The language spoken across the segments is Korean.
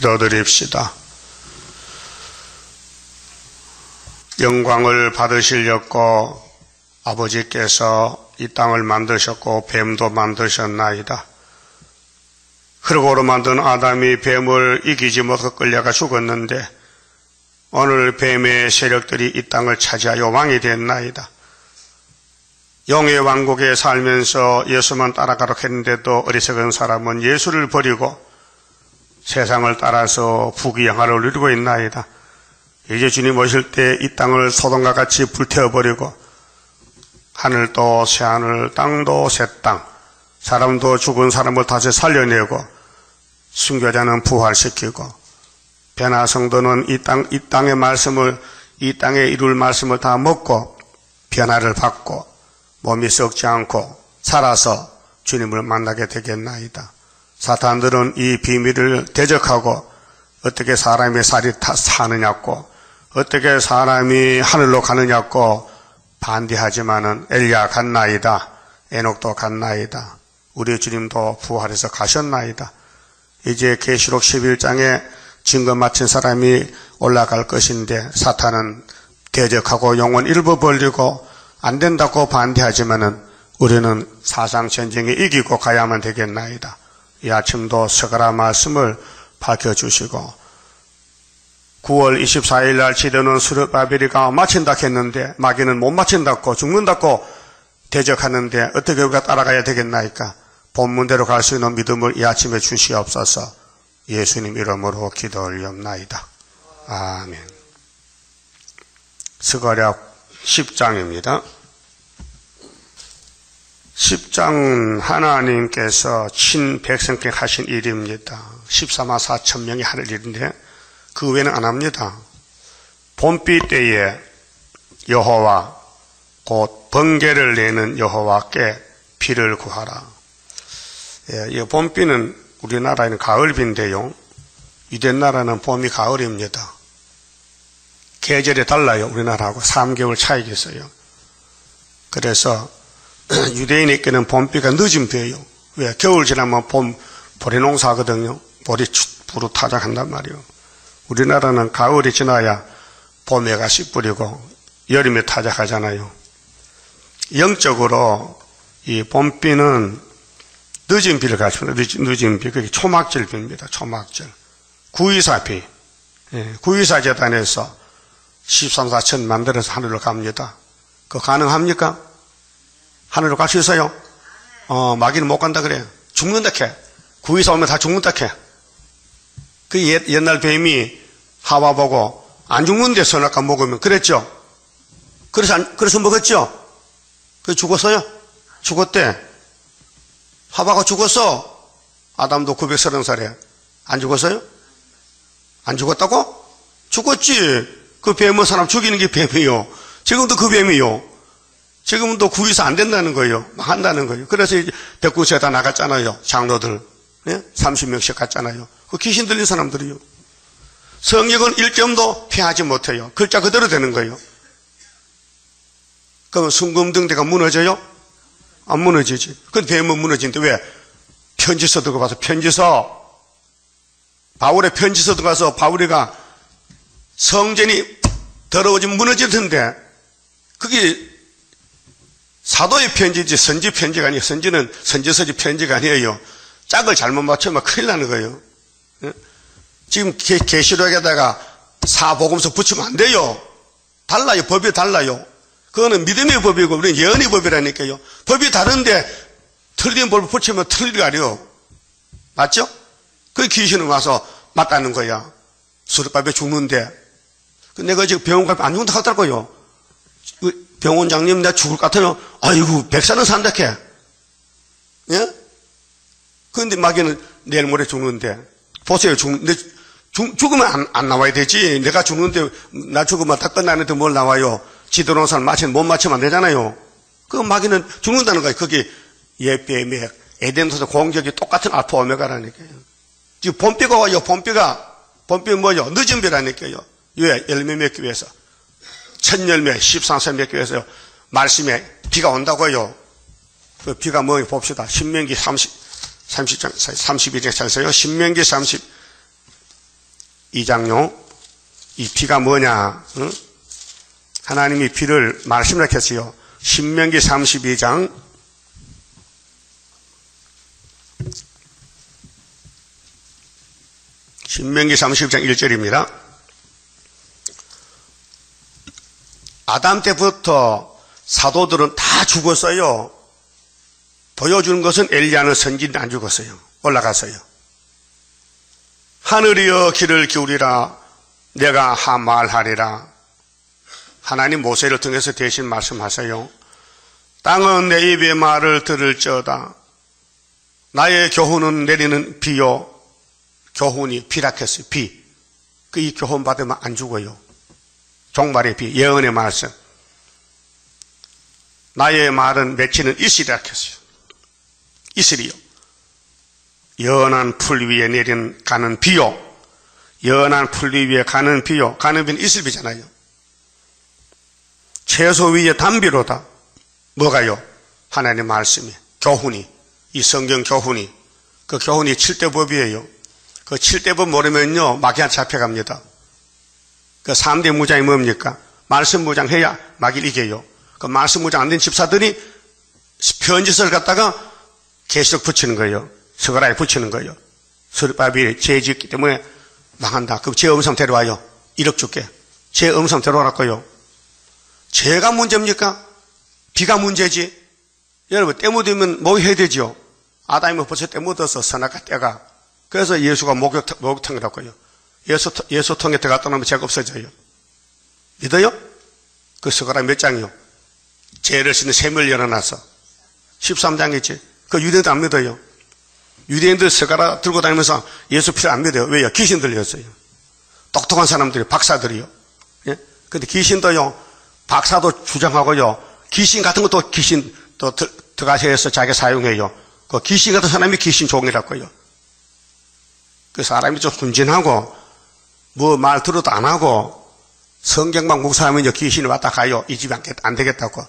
기도드립시다. 영광을 받으시려고 아버지께서 이 땅을 만드셨고 뱀도 만드셨나이다. 흙으로 만든 아담이 뱀을 이기지 못하고 끌려가 죽었는데 오늘 뱀의 세력들이 이 땅을 차지하여 왕이 됐나이다. 영의 왕국에 살면서 예수만 따라가도록 했는데도 어리석은 사람은 예수를 버리고 세상을 따라서 부귀영화를 누리고 있나이다. 이제 주님 오실 때 이 땅을 소돔과 같이 불태워버리고 하늘도 새하늘, 땅도 새 땅, 사람도 죽은 사람을 다시 살려내고 순교자는 부활시키고 변화 성도는 이 땅의 말씀을, 이 땅에 이룰 말씀을 다 먹고 변화를 받고 몸이 썩지 않고 살아서 주님을 만나게 되겠나이다. 사탄들은 이 비밀을 대적하고 어떻게 사람의 살이 사느냐고, 어떻게 사람이 하늘로 가느냐고 반대하지만은 엘리야 갔나이다. 에녹도 갔나이다. 우리 주님도 부활해서 가셨나이다. 이제 계시록 11장에 증거 마친 사람이 올라갈 것인데 사탄은 대적하고 영혼 일부 벌리고 안 된다고 반대하지만은 우리는 사상 전쟁에 이기고 가야만 되겠나이다. 이 아침도 서가라 말씀을 밝혀주시고 9월 24일 날 치르는 스룹바벨이가 마친다 했는데 마귀는 못 마친다고 죽는다고 대적하는데 어떻게 우리가 따라가야 되겠나이까? 본문대로 갈 수 있는 믿음을 이 아침에 주시옵소서. 예수님 이름으로 기도 올리옵나이다. 아멘. 스가랴 10장입니다. 10장 하나님께서 친백성께 하신 일입니다. 14만 4천 명이 하는 일인데 그 외에는 안 합니다. 봄비 때에 여호와 곧 번개를 내는 여호와께 비를 구하라. 이 봄비는 우리나라에는 가을비인데요. 유대 나라는 봄이 가을입니다. 계절이 달라요. 우리나라하고 3개월 차이가 있어요. 그래서 유대인에게는 봄비가 늦은 비예요. 왜? 겨울 지나면 보리 농사하거든요. 보리 타작한단 말이에요. 우리나라는 가을이 지나야 봄에가 씨 뿌리고 여름에 타작하잖아요. 영적으로 이 봄비는 늦은 비를 가르칩니다. 늦은 비, 그게 초막절 비입니다. 초막절. 924 비. 924 재단에서 13, 4천 만들어서 하늘로 갑니다. 그거 가능합니까? 하늘로 갈 수 있어요? 마귀는 못 간다 그래요. 죽는다 캐. 924 오면 다 죽는다 캐. 그 옛날 뱀이 하와 보고 안 죽는데 선악과 먹으면 그랬죠? 그래서 먹었죠? 그 죽었어요? 죽었대. 하와가 죽었어. 아담도 930살에. 안 죽었어요? 안 죽었다고? 죽었지. 그 뱀은 사람 죽이는 게 뱀이요. 지금도 그 뱀이요. 지금도 구이서 안 된다는 거예요. 막 한다는 거예요. 그래서 이제 백구시에 다 나갔잖아요. 장로들. 네? 30명씩 갔잖아요. 그 귀신 들린 사람들이요. 성경은 1점도 피하지 못해요. 글자 그대로 되는 거예요. 그럼 순금등대가 무너져요? 안 무너지지. 근데 뱀은 무너지는데 왜? 편지서 들고 가서 편지서. 바울의 편지서 들고 가서 바울이가 성전이 더러워지면 무너질 텐데 그게 사도의 편지지 선지 편지가 아니에요. 선지는 선지서지 편지가 아니에요. 짝을 잘못 맞추면 큰일 나는 거예요. 지금 계시록에다가 사복음서 붙이면 안 돼요. 달라요. 법이 달라요. 그거는 믿음의 법이고 우리는 예언의 법이라니까요. 법이 다른데 틀린 법을 붙이면 틀리가려. 맞죠? 그 귀신은 와서 맞다는 거야. 수르밥에 죽는데. 내가 지금 병원 가면 안 죽는다 하더라고요. 병원장님 내가 죽을 것 같아요. 아이고 100살은 산다 캐. 예? 그런데 마귀는 내일 모레 죽는데 보세요. 죽으면 안 나와야 되지. 내가 죽는데 나 죽으면 다 끝나는데 뭘 나와요. 지도론사를 못 맞추면 안 되잖아요. 그 마귀는 죽는다는 거예요. 그게 예뱀의 에덴에서 공격이 똑같은 알파 오메가라니까요. 지금 봄비가 와요. 봄비는 뭐요? 늦은 비라니까요. 왜? 열매 맺기 위해서. 첫 열매 13세 맺기 위해서요. 말씀에 비가 온다고요. 그 비가 뭐 봅시다. 신명기 32장 잘 써요. 신명기 2장요. 이 피가 뭐냐? 응? 하나님이 피를 말씀을 했어요. 신명기 32장 1절입니다. 아담 때부터 사도들은 다 죽었어요. 보여주는 것은 엘리야는 선지는 안 죽었어요. 올라갔어요. 하늘이여 귀를 기울이라 내가 말하리라. 하나님 모세를 통해서 대신 말씀하세요. 땅은 내 입의 말을 들을지어다. 나의 교훈은 내리는 비요. 교훈이 비락했어요. 비. 이 교훈 받으면 안 죽어요. 종말의 비, 예언의 말씀. 나의 말은 맺히는 이슬이라 했어요. 이슬이요. 연한 풀 위에 가는 비요. 연한 풀 위에 가는 비요. 가는 비는 이슬비잖아요. 채소 위에 담비로다. 뭐가요? 하나님의 말씀이, 교훈이, 이 성경 교훈이. 그 교훈이 7대 법이에요. 그 7대 법 모르면요, 마귀한테 잡혀갑니다. 그 3대 무장이 뭡니까? 말씀 무장해야 마귀를 이겨요. 그 말씀 무장 안 된 집사들이 편지서를 갖다가 계시록 붙이는 거예요. 서가라에 붙이는 거예요. 스룹바벨이 죄 짓기 때문에 망한다. 그럼 죄 음성 데려와요. 1억 줄게. 죄 음성 데려오라고요. 죄가 문제입니까? 비가 문제지. 여러분, 때 묻으면 뭐 해야 되죠? 아담이 벌써 때 묻어서 선악과 때가. 그래서 예수가 목욕탕이라고요. 예수통에 들어갔다 놓으면 죄가 없어져요. 믿어요? 그 서가라 몇 장이요? 죄를 씻는 셈을 열어놔서 13장이지. 그 유대인도 안 믿어요. 유대인들 서가라 들고 다니면서 예수 필요 안 믿어요. 왜요? 귀신 들렸어요. 똑똑한 사람들이, 박사들이요. 예? 근데 귀신도요, 박사도 주장하고요, 귀신 같은 것도 귀신 또 들어가서 해서 자기가 사용해요. 그 귀신 같은 사람이 귀신 종이라고요. 그 사람이 좀 순진하고, 뭐 말 들어도 안 하고, 성경만 묵상하면 귀신이 왔다 가요. 이 집이 안 되겠다고.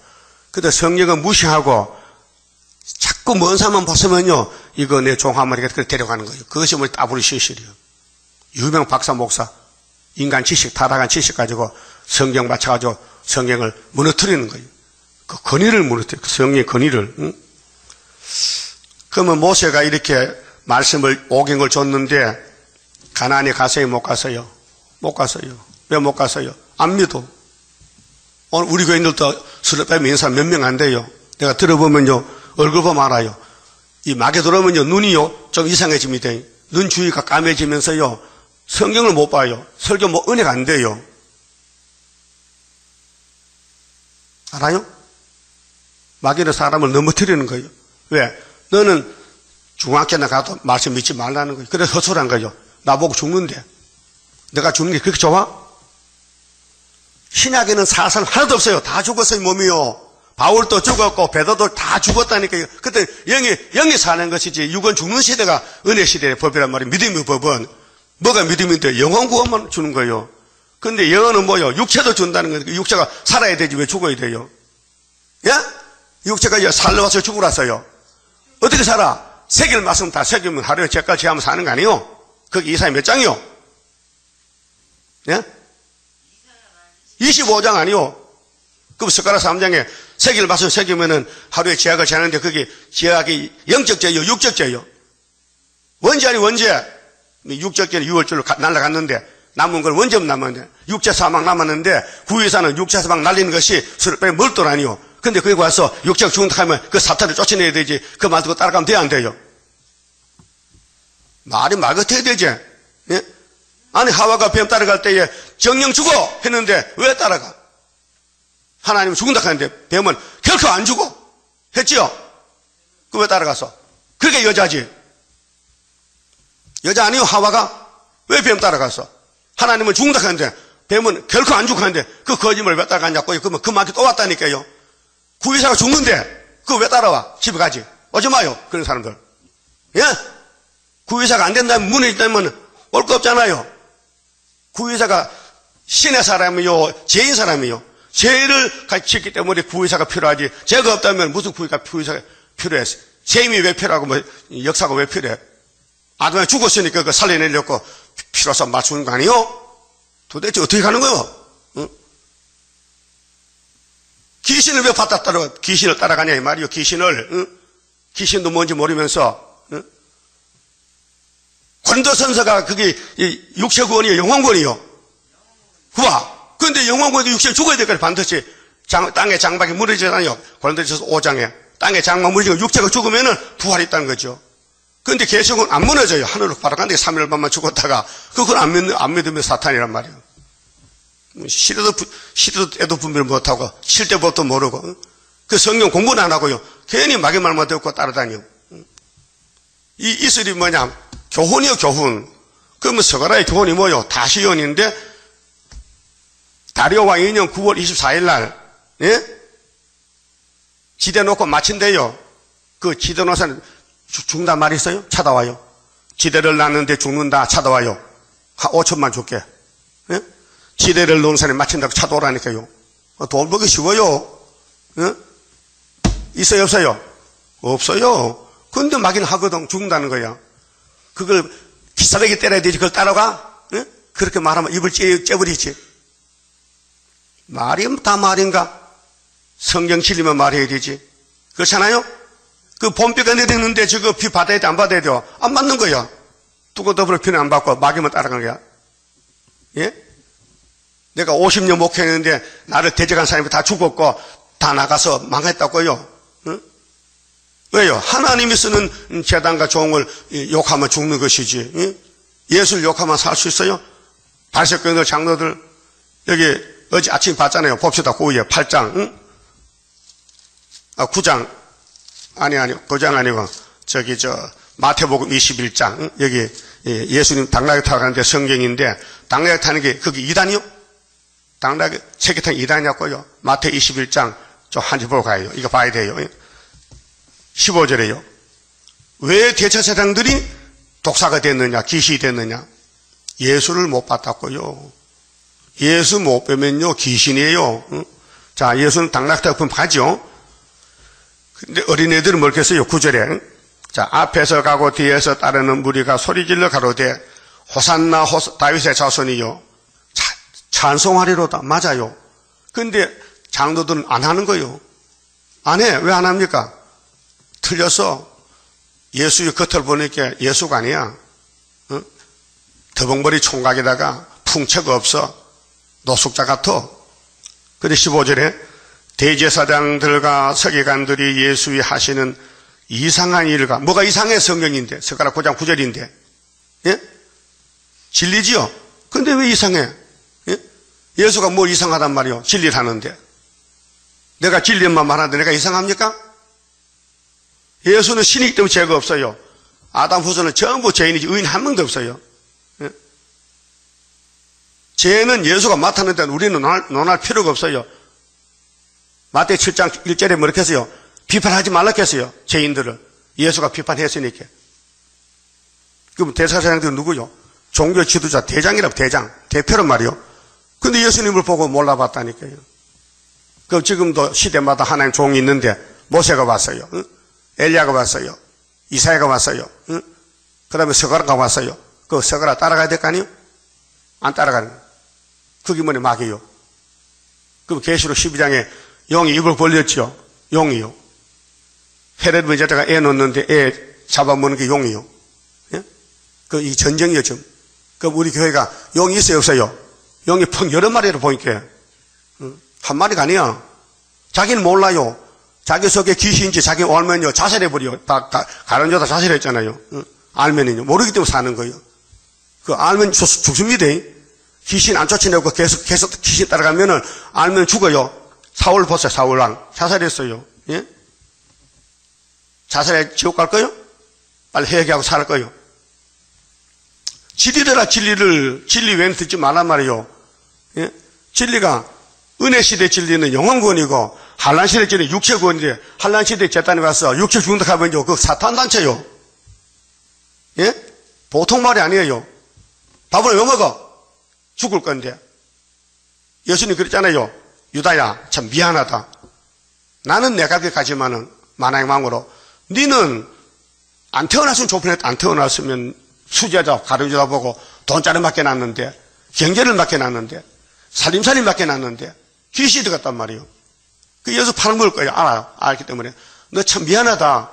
근데 성경은 무시하고, 자꾸 먼 사람만 봤으면요, 이거 내 종하면 이렇게 데려가는 거예요. 그것이 뭐 따블이 시실이에요. 유명 박사, 목사, 인간 지식, 타락한 지식 가지고 성경 맞춰가지고 성경을 무너뜨리는 거예요. 그 권위를 무너뜨려요. 그 성경의 권위를. 응? 그러면 모세가 이렇게 말씀을 5경을 줬는데, 가나안에 가서요, 못 가서요? 못 가서요. 왜 못 가서요? 안 믿어. 오늘 우리 교인들도 스룹바벨 믿는 사람 몇 명 안 돼요. 내가 들어보면요, 얼굴 보면 알아요. 이 마귀 들어오면요, 눈이요, 좀 이상해집니다. 눈 주위가 까매지면서요, 성경을 못 봐요. 설교 뭐 은혜가 안 돼요. 알아요? 마귀는 사람을 넘어뜨리는 거예요. 왜? 너는 중학교나 가도 말씀 믿지 말라는 거예요. 그래서 헛소리한 거예요. 나보고 죽는데. 내가 죽는 게 그렇게 좋아? 신약에는 사살 하나도 없어요. 다 죽었어요, 몸이요. 바울도 죽었고 베드로도 다 죽었다니까요. 그때 영이 사는 것이지, 육은 죽는 시대가 은혜 시대의 법이란 말이에요. 믿음의 법은. 뭐가 믿음인데? 영혼 구원만 주는 거예요. 근데 영혼은 뭐요? 육체도 준다는 거예요. 육체가 살아야 되지 왜 죽어야 돼요? 예? 육체가 살러 와서 죽으러 왔어요. 어떻게 살아? 세계를 말씀 다 새기면 하루에 죄까지 제하면 사는 거 아니에요? 거기 이사야 몇 장이요? 예? 25장 아니요? 그럼 숟가락 3장에 세계를 말씀 새기면은 하루에 죄악을 제하는데 그게 죄악이 영적 죄요, 육적 죄요? 원죄 아니 원죄? 육적 죄는 6월절로 날아갔는데 남은 건 원죄만 남았는데, 육체 사망 남았는데 구유사는 육체 사망 날리는 것이 스룹바벨 멀돌 아니요? 근데 거기 와서 육체가 죽는다 하면 그 사탄을 쫓아내야 되지. 그 말 듣고 따라가면 돼야 안 돼요? 말이 말 같아야 되지. 예? 아니 하와가 뱀 따라갈 때에 정령 죽어 했는데 왜 따라가? 하나님은 죽는다 하는데 뱀은 결코 안 죽어 했지요? 그 왜 따라갔어? 그게 여자지. 여자 아니요? 하와가? 왜 뱀 따라갔어? 하나님은 죽는다 하는데 뱀은 결코 안 죽어 하는데 그 거짓말을 왜 따라갔냐고요? 그러면 그 마귀 또 왔다니까요. 구의사가 죽는데 그거 왜 따라와? 집에 가지. 오지 마요. 그런 사람들. 예? 구의사가 안 된다면, 문에 있다면 올 거 없잖아요. 구의사가 신의 사람이요, 죄인 사람이요. 죄를 같이 했기 때문에 구의사가 필요하지. 죄가 없다면 무슨 구의사가 필요해? 죄임이 왜 필요하고 뭐 역사가 왜 필요해? 아담이 죽었으니까 그 살려내려고 피로서 맞추는 거 아니요? 도대체 어떻게 가는 거요? 응? 귀신을 왜 받았다고 귀신을 따라가냐 이 말이요. 귀신을 응? 귀신도 뭔지 모르면서 응? 고린도전서가 그게 육체구원이요 영혼구원이요. 그봐. 그런데 영혼구원도 육체를 죽어야 될 거야. 반드시 땅에 장막이 무너지잖아요. 고린도전서 5장에 땅에 장막 무너지고 육체가 죽으면은 부활이 있다는 거죠. 그런데 계시록은 안 무너져요. 하늘로 바라간데 3일 밤만 죽었다가 그걸 안 믿으면 사탄이란 말이에요. 시대도 분별 못하고 칠 때부터 모르고 그 성경 공부는 안 하고요. 괜히 마귀 말만 듣고 따라다녀. 이 이슬이 뭐냐? 교훈이요 교훈. 그러면 서가라의 교훈이 뭐요? 다시온인데 다리오 왕 2년 9월 24일 날 예? 지대 놓고 마친대요. 그 지대 놓고는 죽는다 말이 있어요? 찾아와요. 지대를 놨는데 죽는다 찾아와요. 한 5천만 줄게. 예? 지대를 놓은 사람이 마친다고 찾아오라니까요. 돈 벌기 쉬워요. 예? 있어요 없어요? 없어요. 근데 마귀는 하거든. 죽는다는 거야. 그걸 기사백이 때려야 되지. 그걸 따라가? 예? 그렇게 말하면 입을 째버리지. 말이 다 말인가? 성경 진리만 말해야 되지. 그렇잖아요? 그 본뼈가 내리는데 저거 피 받아야 돼? 안 받아야 돼요? 안 받는 거야. 두고 더불어 피는 안 받고 마귀만 따라가는 거야. 예? 내가 50년 목회했는데 나를 대적한 사람이 다 죽었고 다 나가서 망했다고요. 응? 왜요? 하나님이 쓰는 제단과 종을 욕하면 죽는 것이지. 응? 예수를 욕하면 살 수 있어요? 바리새교인들 장로들 여기 어제 아침 봤잖아요. 봅시다. 고위에 8장 응? 9장 아니 9장 아니고 저기 마태복음 21장 응? 여기 예수님 당나귀 타고 가는데 성경인데 당나귀 타는 게 그게 이단이요? 당나귀 세계 타는 이단이었고요. 마태 21장 한 줄 보고 가요. 이거 봐야 돼요. 15절에요. 왜 대제사장들이 독사가 됐느냐 귀신이 됐느냐? 예수를 못 받았고요. 예수 못 빼면요 귀신이에요. 응? 자, 예수는 당나귀 타고 가죠. 근데 어린애들은 뭐겠어요? 9절에 자, 앞에서 가고 뒤에서 따르는 무리가 소리질러 가로되 호산나 다윗의 자손이요 찬송하리로다. 맞아요. 근데 장로들은 안 하는 거예요. 안 해. 왜 안 합니까? 틀려서 예수의 겉을 보니까 예수가 아니야. 응? 더벙머리 총각에다가 풍채가 없어. 노숙자 같아. 근데 15절에 대제사장들과 서기관들이 예수의 하시는 이상한 일과 뭐가 이상해? 성경인데 스가랴 9장 9절인데 예? 진리지요? 근데 왜 이상해? 예? 예수가 뭘 이상하단 말이요? 진리를 하는데 내가 진리만 말하는데 내가 이상합니까? 예수는 신이기 때문에 죄가 없어요. 아담 후손은 전부 죄인이지 의인 한 명도 없어요. 예? 죄는 예수가 맡았는데 우리는 논할 필요가 없어요. 마태 7장 1절에 뭐렇게 했어요? 비판하지 말라고 했어요. 죄인들을. 예수가 비판했으니까. 그럼 대제사장들은 누구요? 종교 지도자 대장이라고 대장. 대표란 말이요. 근데 예수님을 보고 몰라봤다니까요. 그럼 지금도 시대마다 하나님 종이 있는데 모세가 왔어요. 응? 엘리야가 왔어요. 이사야가 왔어요. 응? 그 다음에 스가랴가 왔어요. 그 스가랴 따라가야 될 거 아니에요? 안 따라가는 거예요. 그게 뭐냐 마귀요. 그럼 계시록 12장에 용이 입을 벌렸죠. 용이요. 헤롯 문제자가 애 놓는데 애 잡아먹는 게 용이요. 예? 이 전쟁이요 지금. 그럼 우리 교회가 용이 있어요 없어요? 용이 펑 여러 마리를 보니까 한 마리가 아니야. 자기는 몰라요. 자기 속에 귀신인지 자기 알면요 자살해버려. 다 가론조다 자살했잖아요. 알면은요 모르기 때문에 사는 거예요. 그 알면 죽습니다. 귀신 안 쫓아내고 계속 귀신 따라가면은 알면 죽어요. 사울 보세요. 사울왕 자살했어요. 예? 자살해 지옥 갈 거요? 빨리 회개하고 살 거요. 진리라 진리를 진리 외에는 듣지 말란 말이요. 예? 진리가 은혜 시대 진리는 영혼구원이고 한란 시대 진리는 육체구원인데 한란 시대 재단에 가서 육체 죽는다 하면요 그 사탄 단체요. 예? 보통 말이 아니에요. 밥을 왜 먹어? 죽을 건데. 예수님 그랬잖아요. 유다야 참 미안하다. 나는 내 갈 길 가지만은 만왕의 마음으로 너는 안 태어났으면 좋겠는데 안 태어났으면 수제자 가르쳐다 보고 돈자리 맡겨놨는데, 경제를 맡겨놨는데, 살림살이 맡겨놨는데, 귀신이 들어갔단 말이에요. 그 예수 팔아먹을 거예요. 알아요. 알기 때문에. 너 참 미안하다.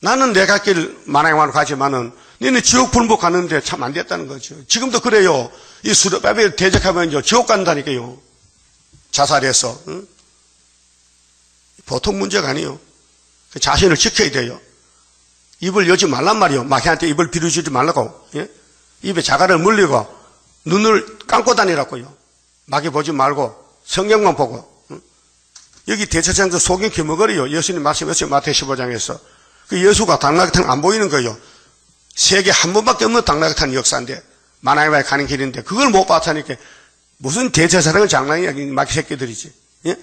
나는 내 갈 길 마나양만으로 가지만은, 너는 지옥 불복 가는데 참 안 됐다는 거죠. 지금도 그래요. 이 수르바벨 대적하면 지옥 간다니까요. 자살해서. 응? 보통 문제가 아니에요. 자신을 지켜야 돼요. 입을 여지 말란 말이요. 마귀한테 입을 비루주지 말라고. 예? 입에 자갈을 물리고 눈을 감고 다니라고요. 마귀 보지 말고 성경만 보고. 응? 여기 대제사장도 소경 기머거리요. 예수님 말씀하셨어요. 마태 15장에서. 그 예수가 당나귀탕 안 보이는 거예요. 세계 한 번밖에 없는 당나귀탕 역사인데 마나야에 가는 길인데 그걸 못 봤다니까 무슨 대제사장은 장난이야. 마귀 새끼들이지. 예?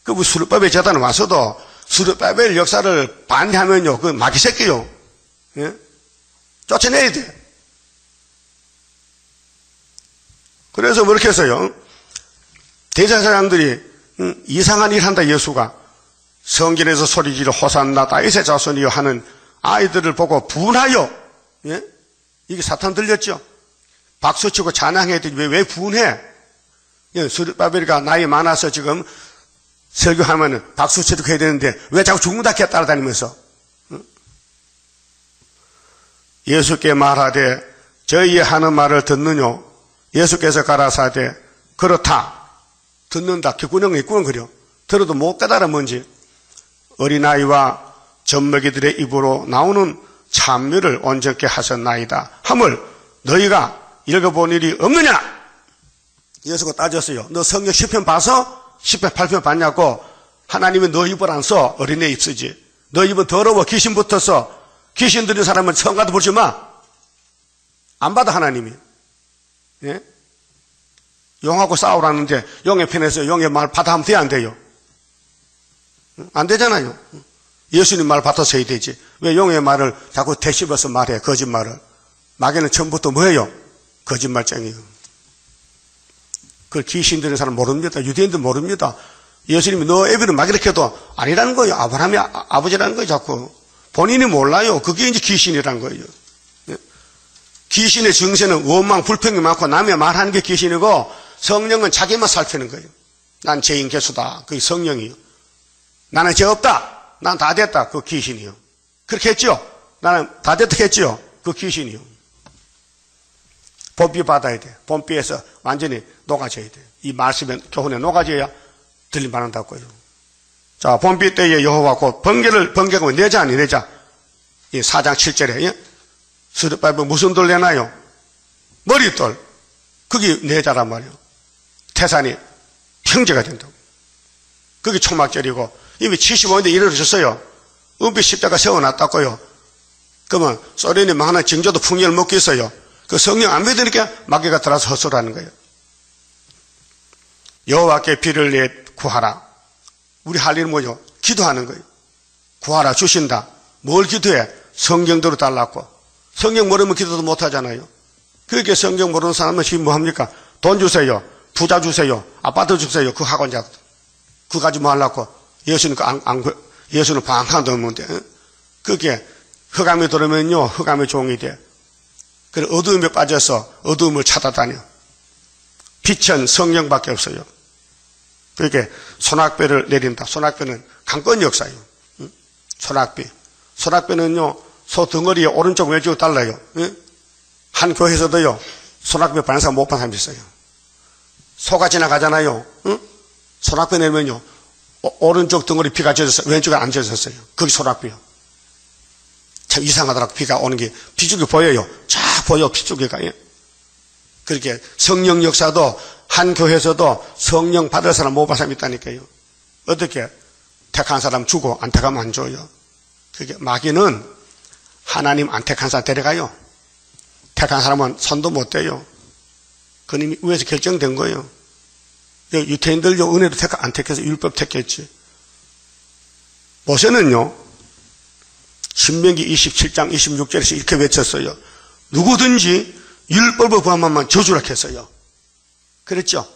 그 수르바벨 재단에 와서도 수르바벨 역사를 반대하면요. 그 마귀 새끼요. 예? 쫓아내야 돼. 그래서 뭐 이렇게 해서요. 대제사장들이 이상한 일 한다 예수가. 성전에서 소리지르 호산나 다윗의 자손이요 하는 아이들을 보고 분하여. 예? 이게 사탄 들렸죠. 박수치고 찬양해야 되지. 왜 분해? 예, 수르바벨이가 나이 많아서 지금 설교하면은 박수치고 해야 되는데 왜 자꾸 죽는다케 따라다니면서? 응? 예수께 말하되 저희의 하는 말을 듣느뇨. 예수께서 가라사대 그렇다. 듣는다. 귓구녕이 꾸렁거려. 들어도 못 깨달아 뭔지. 어린아이와 젖먹이들의 입으로 나오는 찬미를 온전케 하셨나이다. 함을 너희가 읽어본 일이 없느냐? 예수가 따졌어요. 너 성경 10편 봐서 10편 8편 봤냐고. 하나님은 너 입을 안 써. 어린애 입 쓰지. 너 입은 더러워. 귀신 붙어서. 귀신 들인 사람은 성가도 보지 마. 안 받아 하나님이. 예? 용하고 싸우라는데 용의 편에서 용의 말 받아하면 돼 안 돼요? 안 되잖아요. 예수님 말 받아서 해야 되지. 왜 용의 말을 자꾸 대씹어서 말해, 거짓말을. 마귀는 처음부터 뭐예요? 거짓말쟁이에요. 그걸 귀신 들인 사람 모릅니다. 유대인들 모릅니다. 예수님이 너 애비를 막 이렇게 해도 아니라는 거예요. 아브라함이 아버지라는 거예요, 자꾸. 본인이 몰라요. 그게 이제 귀신이라는 거예요. 귀신의 증세는 원망, 불평이 많고 남의 말하는 게 귀신이고 성령은 자기만 살피는 거예요. 난 죄인 개수다. 그게 성령이요. 나는 죄 없다. 난 다 됐다. 그 귀신이요. 그렇게 했죠? 나는 다 됐다 했죠? 그 귀신이요. 본비 받아야 돼. 본비에서 완전히 녹아져야 돼. 이 말씀에 교훈에 녹아져야 들림 받는다고요. 자, 본비 때에 여호와 곧 번개가 내자 아니 내자. 이 4장 7절에 예? 수르바벨 무슨 돌 내나요? 머릿돌. 그게 내자란 말이에요. 태산이 평제가 된다고. 그게 초막절이고 이미 75년대 이르러졌어요. 은빛 십자가 세워놨다고요. 그러면 소련이 많은 징조도 풍년을 먹고 있어요. 그 성령 안 믿으니까 마귀가 들어서 헛소리하는 거예요. 여호와께 비를 내 구하라. 우리 할 일은 뭐죠? 기도하는 거예요. 구하라 주신다. 뭘 기도해? 성경대로 달라고. 성경 모르면 기도도 못하잖아요. 그렇게 성경 모르는 사람은 지금 뭐합니까? 돈 주세요. 부자 주세요. 아파트 주세요. 그거 하고 이제 그거 가지고 뭐 하려고. 예수는 예수는 방한도 없는데. 그게 흑암이 들어오면요. 흑암의 종이 돼. 그래 어두움에 빠져서 어두움을 찾아다녀. 빛은 성령밖에 없어요. 그렇게 소낙비를 내린다. 소낙비는 강권 역사예요. 소낙비. 소낙비는요. 소 덩어리에 오른쪽 왼쪽 달라요. 한 교회에서도요. 소낙비 받는 사람 못 받는 사람이 있어요. 소가 지나가잖아요. 소낙비 내면요. 오른쪽 덩어리 비가 젖어서 왼쪽에 안 젖었어요. 그게 소낙비요. 참 이상하더라고. 비가 오는 게 비쪽이 보여요. 쫙 보여 비쪽이가. 그렇게 성령 역사도 한 교회에서도 성령 받을 사람 못 받을 사람 있다니까요. 어떻게 택한 사람 주고 안 택하면 안 줘요. 그게 마귀는 하나님 안 택한 사람 데려가요. 택한 사람은 손도 못 대요. 그건 이미 위에서 결정된 거예요. 유태인들 은혜로 안 택해서 율법 택했지. 모세는요. 신명기 27장 26절에서 이렇게 외쳤어요. 누구든지 율법을 구하면 저주라 했어요. 그랬죠?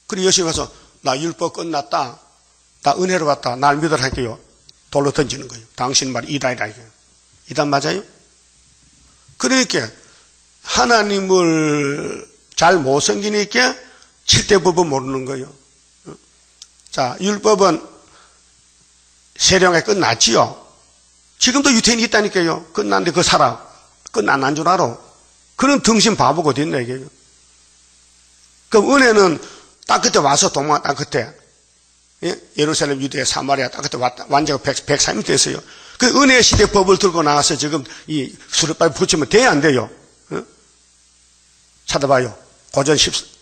그리고 예수님 와서 나 율법 끝났다. 나 은혜로 왔다. 날 믿으라 할게요. 돌로 던지는 거예요. 당신 말이 이단이다. 이단 맞아요? 그러니까 하나님을 잘 못 섬기니까 7대 법은 모르는 거예요. 자, 율법은 세령에 끝났지요. 지금도 유태인이 있다니까요. 끝났는데 그 사람 끝난 줄 알아. 그런 등신 바보가 됐나 이게요. 그럼 은혜는 딱 그때 와서 도망 딱 그때 예루살렘, 유대야, 사마리아 딱 그때 왔다. 완제가 103일 됐어요. 그 은혜 시대 법을 들고 나와서 지금 이 수레바에 붙이면 돼야 안 돼요. 찾아봐요.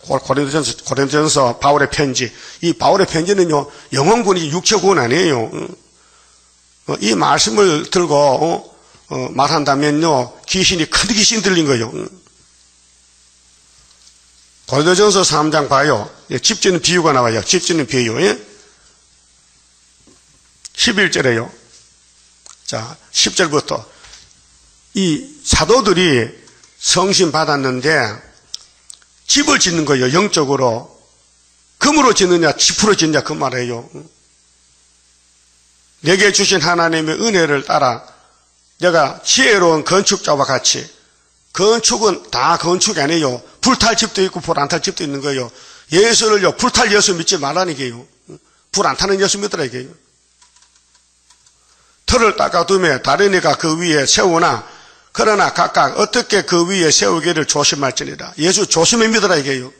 고린도전서 바울의 편지. 이 바울의 편지는요, 영혼군이 육체군 아니에요. 이 말씀을 들고 말한다면요, 귀신이 큰 귀신 들린 거예요. 고린도전서 3장 봐요. 집 짓는 비유가 나와요. 집 짓는 비유. 11절에요. 자, 10절부터 이 사도들이 성신 받았는데 집을 짓는 거예요. 영적으로. 금으로 짓느냐 짚으로 짓느냐 그 말이에요. 내게 주신 하나님의 은혜를 따라 내가 지혜로운 건축자와 같이, 건축은 다 건축이 아니에요. 불탈 집도 있고 불 안 탈 집도 있는 거예요. 예수를요, 불탈 예수 믿지 말라는 게요. 불 안 타는 예수 믿으라 이게요. 틀을 닦아두며 다른 이가 그 위에 세우나 그러나 각각 어떻게 그 위에 세우기를 조심할지니라. 예수 조심히 믿으라 이게요.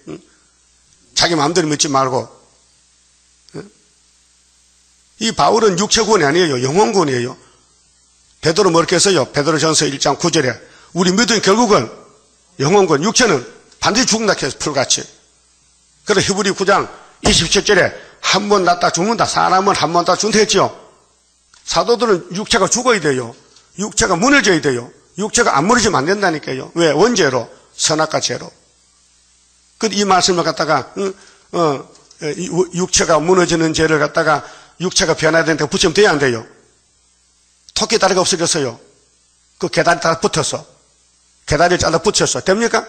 자기 마음대로 믿지 말고. 이 바울은 육체군이 아니에요. 영혼군이에요. 베드로 뭐렇게 했어요? 베드로전서 1장 9절에 우리 믿음 결국은 영혼군, 육체는 반드시 죽는다 해서 풀같이. 그래서 히브리 9장 27절에 한 번 낳다 죽는다. 사람은 한 번 다 죽는다 했죠. 사도들은 육체가 죽어야 돼요. 육체가 무너져야 돼요. 육체가 안 무너지면 안 된다니까요. 왜? 원죄로, 선악과 죄로. 이 말씀을 갖다가 육체가 무너지는 죄를 갖다가 육체가 변화되는데 붙이면 돼야 안 돼요. 토끼다리가 없어졌어요. 그 개다리 따라 붙어서 개다리를 잘라 붙였어. 됩니까?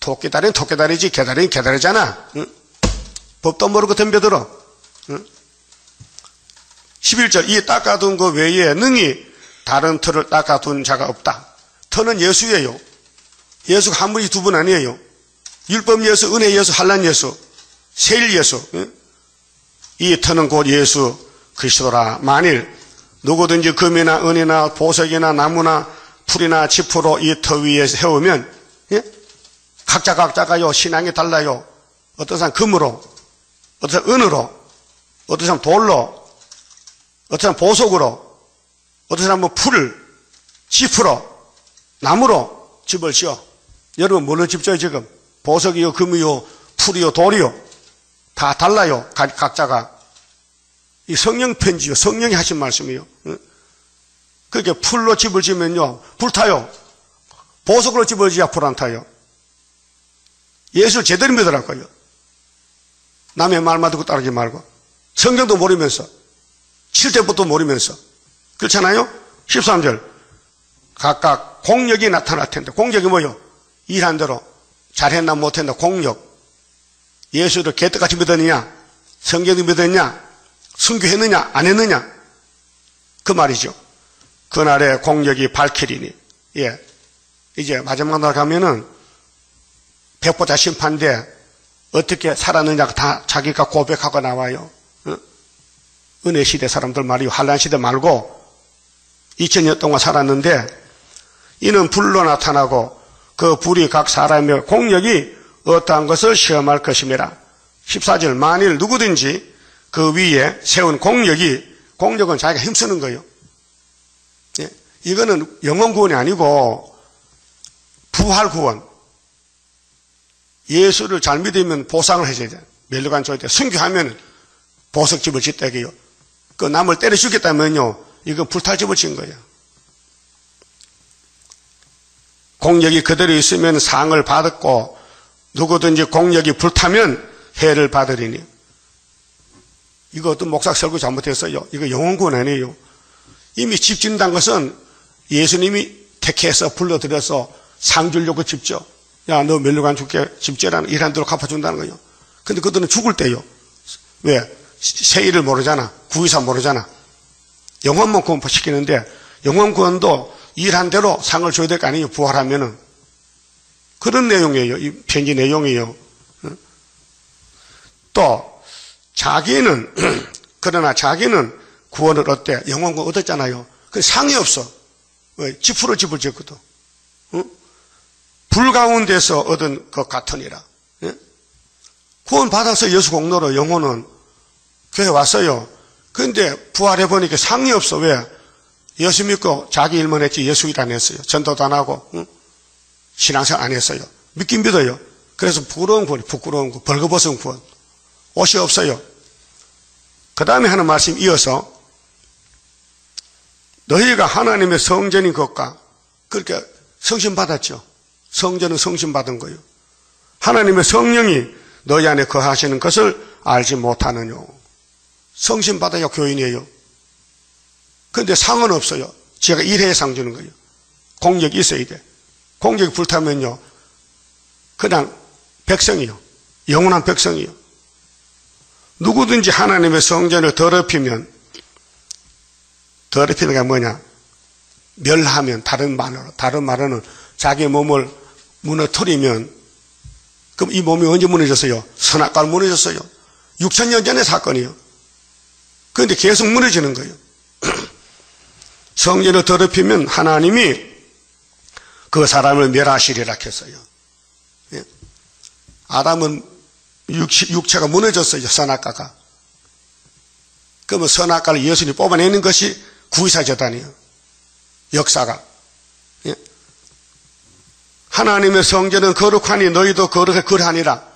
토끼다리는 토끼다리지 개다리는 개다리잖아. 법도 모르고 덤벼들어. 11절 이 닦아둔 것 외에 능히 다른 터를 닦아둔 자가 없다. 터는 예수예요. 예수가 한 분이 두 분 아니에요. 율법 예수, 은혜 예수, 환난 예수, 세일 예수. 이 터는 곧 예수 그리스도라. 만일 누구든지 금이나 은이나 보석이나 나무나 풀이나 짚으로 이 터 위에 세우면 각자가요 신앙이 달라요. 어떤 사람 금으로, 어떤 사람 은으로, 어떤 사람 돌로, 어떤 사람 보석으로, 어떤 사람은 풀을, 짚으로, 나무로 집을 지어. 여러분 뭘로 집져요 지금? 보석이요, 금이요, 풀이요, 돌이요. 다 달라요. 각자가. 이 성령 편지요. 성령이 하신 말씀이요. 그렇게 풀로 집을 지면요, 불타요. 보석으로 집을 지어야 불 안 타요. 예수를 제대로 믿으라고요. 남의 말만 듣고 따르지 말고. 성경도 모르면서, 7대부터 모르면서. 그렇잖아요? 13절. 각각 공력이 나타날 텐데. 공력이 뭐요? 일한 대로. 잘했나 못했나 공력. 예수를 개떡같이 믿었느냐? 성경을 믿었느냐? 순교했느냐? 안 했느냐? 그 말이죠. 그날의 공력이 밝히리니. 예. 이제 마지막 날 가면은 백보자 심판대 어떻게 살았느냐가 다 자기가 고백하고 나와요. 은혜 시대 사람들 말이요. 환난 시대 말고 2000년 동안 살았는데 이는 불로 나타나고 그 불이 각 사람의 공력이 어떠한 것을 시험할 것임이라. 14절 만일 누구든지 그 위에 세운 공력은 자기가 힘쓰는 거예요. 예. 이거는 영원 구원이 아니고 부활 구원. 예수를 잘 믿으면 보상을 해줘야 돼요. 멸류관 줘야 돼요. 순교하면 보석집을 짓다게요. 그 남을 때려 죽였다면요, 이거 불탈집을 진 거예요. 공력이 그대로 있으면 상을 받았고 누구든지 공력이 불타면 해를 받으리니. 이것도 목사 설교 잘못했어요. 이거 영혼구원 아니에요. 이미 집 짓는다는 것은 예수님이 택해서 불러들여서 상 주려고 집죠. 야, 너 멸류관 줄게, 집 지으라는 일한 대로 갚아준다는 거예요. 근데 그들은 죽을 때요. 왜? 세일을 모르잖아. 구의사 모르잖아. 영혼만 구원시키는데 영혼 구원도 일한 대로 상을 줘야 될 거 아니에요. 부활하면은. 그런 내용이에요. 이 편지 내용이요. 또 자기는 그러나 자기는 구원을 얻대. 영원 구원 얻었잖아요. 그 상이 없어. 왜? 지푸로 집을 지었거든. 불 가운데서 얻은 것 같으니라. 구원 받아서 예수 공로로 영혼은 교회 왔어요. 그런데 부활해보니까 상이 없어. 왜? 예수 믿고 자기 일만 했지 예수 일 안 했어요. 전도도 안 하고 신앙생활 안 했어요. 믿긴 믿어요. 그래서 부끄러운 구원, 부끄러운 구원, 벌거벗은 구원. 옷이 없어요. 그 다음에 하는 말씀 이어서 너희가 하나님의 성전인 것과 그렇게 성신 받았죠. 성전은 성신 받은 거예요. 하나님의 성령이 너희 안에 거하시는 것을 알지 못하느냐. 성신 받아야 교인이에요. 그런데 상은 없어요. 제가 1회에 상 주는 거예요. 공력이 있어야 돼. 공력이 불타면요. 그냥 백성이요. 영원한 백성이요. 누구든지 하나님의 성전을 더럽히는 게 뭐냐? 멸하면, 다른 말로는 자기 몸을 무너뜨리면, 그럼 이 몸이 언제 무너졌어요? 선악과로 무너졌어요. 6,000년 전의 사건이에요. 그런데 계속 무너지는 거예요. 성전을 더럽히면 하나님이 그 사람을 멸하시리라 했어요. 아담은 육체가 무너졌어요. 선악과가. 그러면 선악과를 예수님이 뽑아내는 것이 구의사재단이에요. 역사가. 하나님의 성전은 거룩하니 너희도 그러하니라.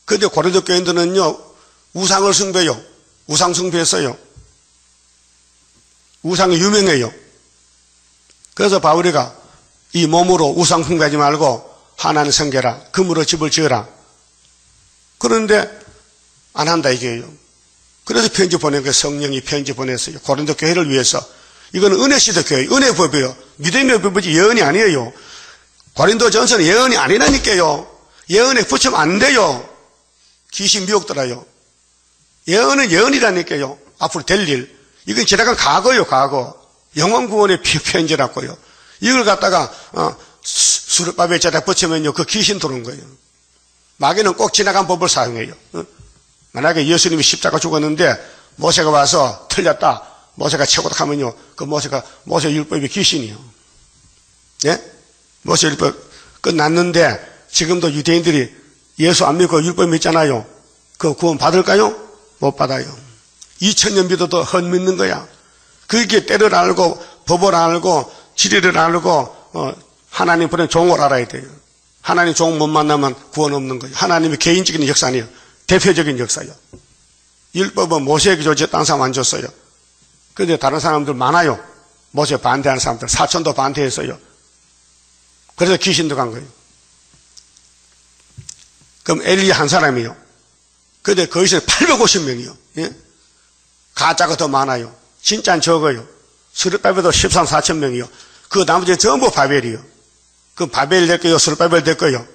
그런데 고린도 교인들은요, 우상을 숭배해요. 우상 숭배했어요. 우상이 유명해요. 그래서 바울이가 이 몸으로 우상 숭배하지 말고 하나님 섬겨라. 금으로 집을 지어라. 그런데 안 한다 이게요. 그래서 편지 보낸 거예요. 성령이 편지 보냈어요. 고린도 교회를 위해서. 이거는 은혜 시대 교회, 은혜 법이에요. 믿음의 법이지 예언이 아니에요. 고린도 전서는 예언이 아니라니까요. 예언에 붙이면 안 돼요. 귀신 미혹들어요. 예언은 예언이라니까요. 앞으로 될 일. 이건 지나간 과거예요, 과거. 영원 구원의 편지라고요. 이걸 갖다가 수르바벨 제다 붙이면요, 그 귀신 들어온 거예요. 마귀는 꼭 지나간 법을 사용해요. 만약에 예수님이 십자가 죽었는데 모세가 와서 틀렸다. 모세가 최고다 하면요, 그 모세 율법이 귀신이요. 예? 모세 율법 끝났는데 지금도 유대인들이 예수 안 믿고 율법 믿잖아요. 그 구원 받을까요? 못 받아요. 2000년 믿어도 헛 믿는 거야. 그게 때를 알고 법을 알고 지리를 알고 하나님 보낸 종을 알아야 돼요. 하나님 종 못 만나면 구원 없는 거예요. 하나님의 개인적인 역사 아니에요. 대표적인 역사예요. 율법은 모세에게 줬지 딴 사람 안 줬어요. 그런데 다른 사람들 많아요. 모세 반대하는 사람들. 사촌도 반대했어요. 그래서 귀신 들어간 거예요. 그럼 엘리 한 사람이요. 그런데 거기서 850명이요. 예? 가짜가 더 많아요. 진짜는 적어요. 스룹바벨도 13, 4천 명이요. 그 나머지는 전부 바벨이요. 그 바벨 될 거요, 스룹바벨 될 거요.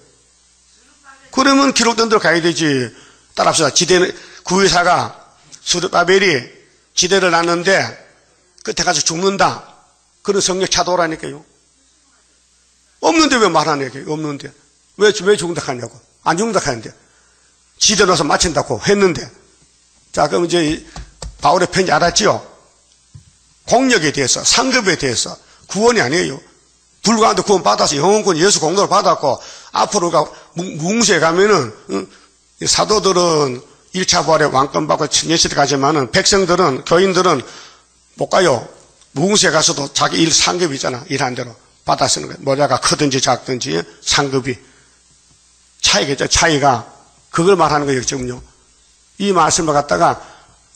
그러면 기록된 대로 가야 되지. 따라합시다. 구의사가 스룹바벨이 지대를 놨는데 끝에 가서 죽는다. 그런 성령 찾아오라니까요. 없는데 왜 말하냐고요. 없는데. 왜 죽는다 하냐고. 안 죽는다 하는데. 지대 넣어서 마친다고 했는데. 자, 그럼 이제 바울의 편지 알았지요? 공력에 대해서, 상급에 대해서, 구원이 아니에요. 불가운데 구원 받아서 영혼구원 예수 공로를 받았고, 앞으로가 무궁수에 가면은, 사도들은 1차 부활에 왕권 받고 천년시대 가지만은, 백성들은, 교인들은 못 가요. 무궁수에 가서도 자기 일 상급이 있잖아. 일한 대로 받아 쓰는 거예요. 모자가 크든지 작든지 상급이. 차이겠죠. 차이가. 그걸 말하는 거예요. 지금요. 이 말씀을 갖다가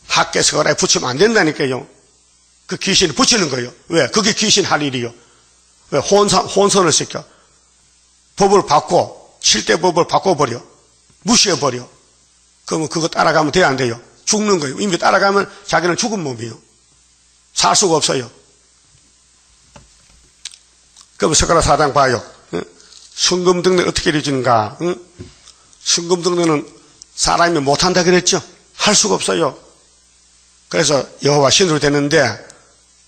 학계 서가에 붙이면 안 된다니까요. 그 귀신을 붙이는 거예요. 왜? 그게 귀신 할 일이요. 왜? 혼선을 시켜. 법을 바꿔. 7대 법을 바꿔버려. 무시해버려. 그러면 그거 따라가면 돼야 안 돼요? 죽는 거예요. 이미 따라가면 자기는 죽은 몸이에요. 살 수가 없어요. 그럼 스가랴 4장 봐요. 순금등록 어떻게 이루어지는가? 순금등록은 사람이 못한다 그랬죠? 할 수가 없어요. 그래서 여호와 신으로 되는데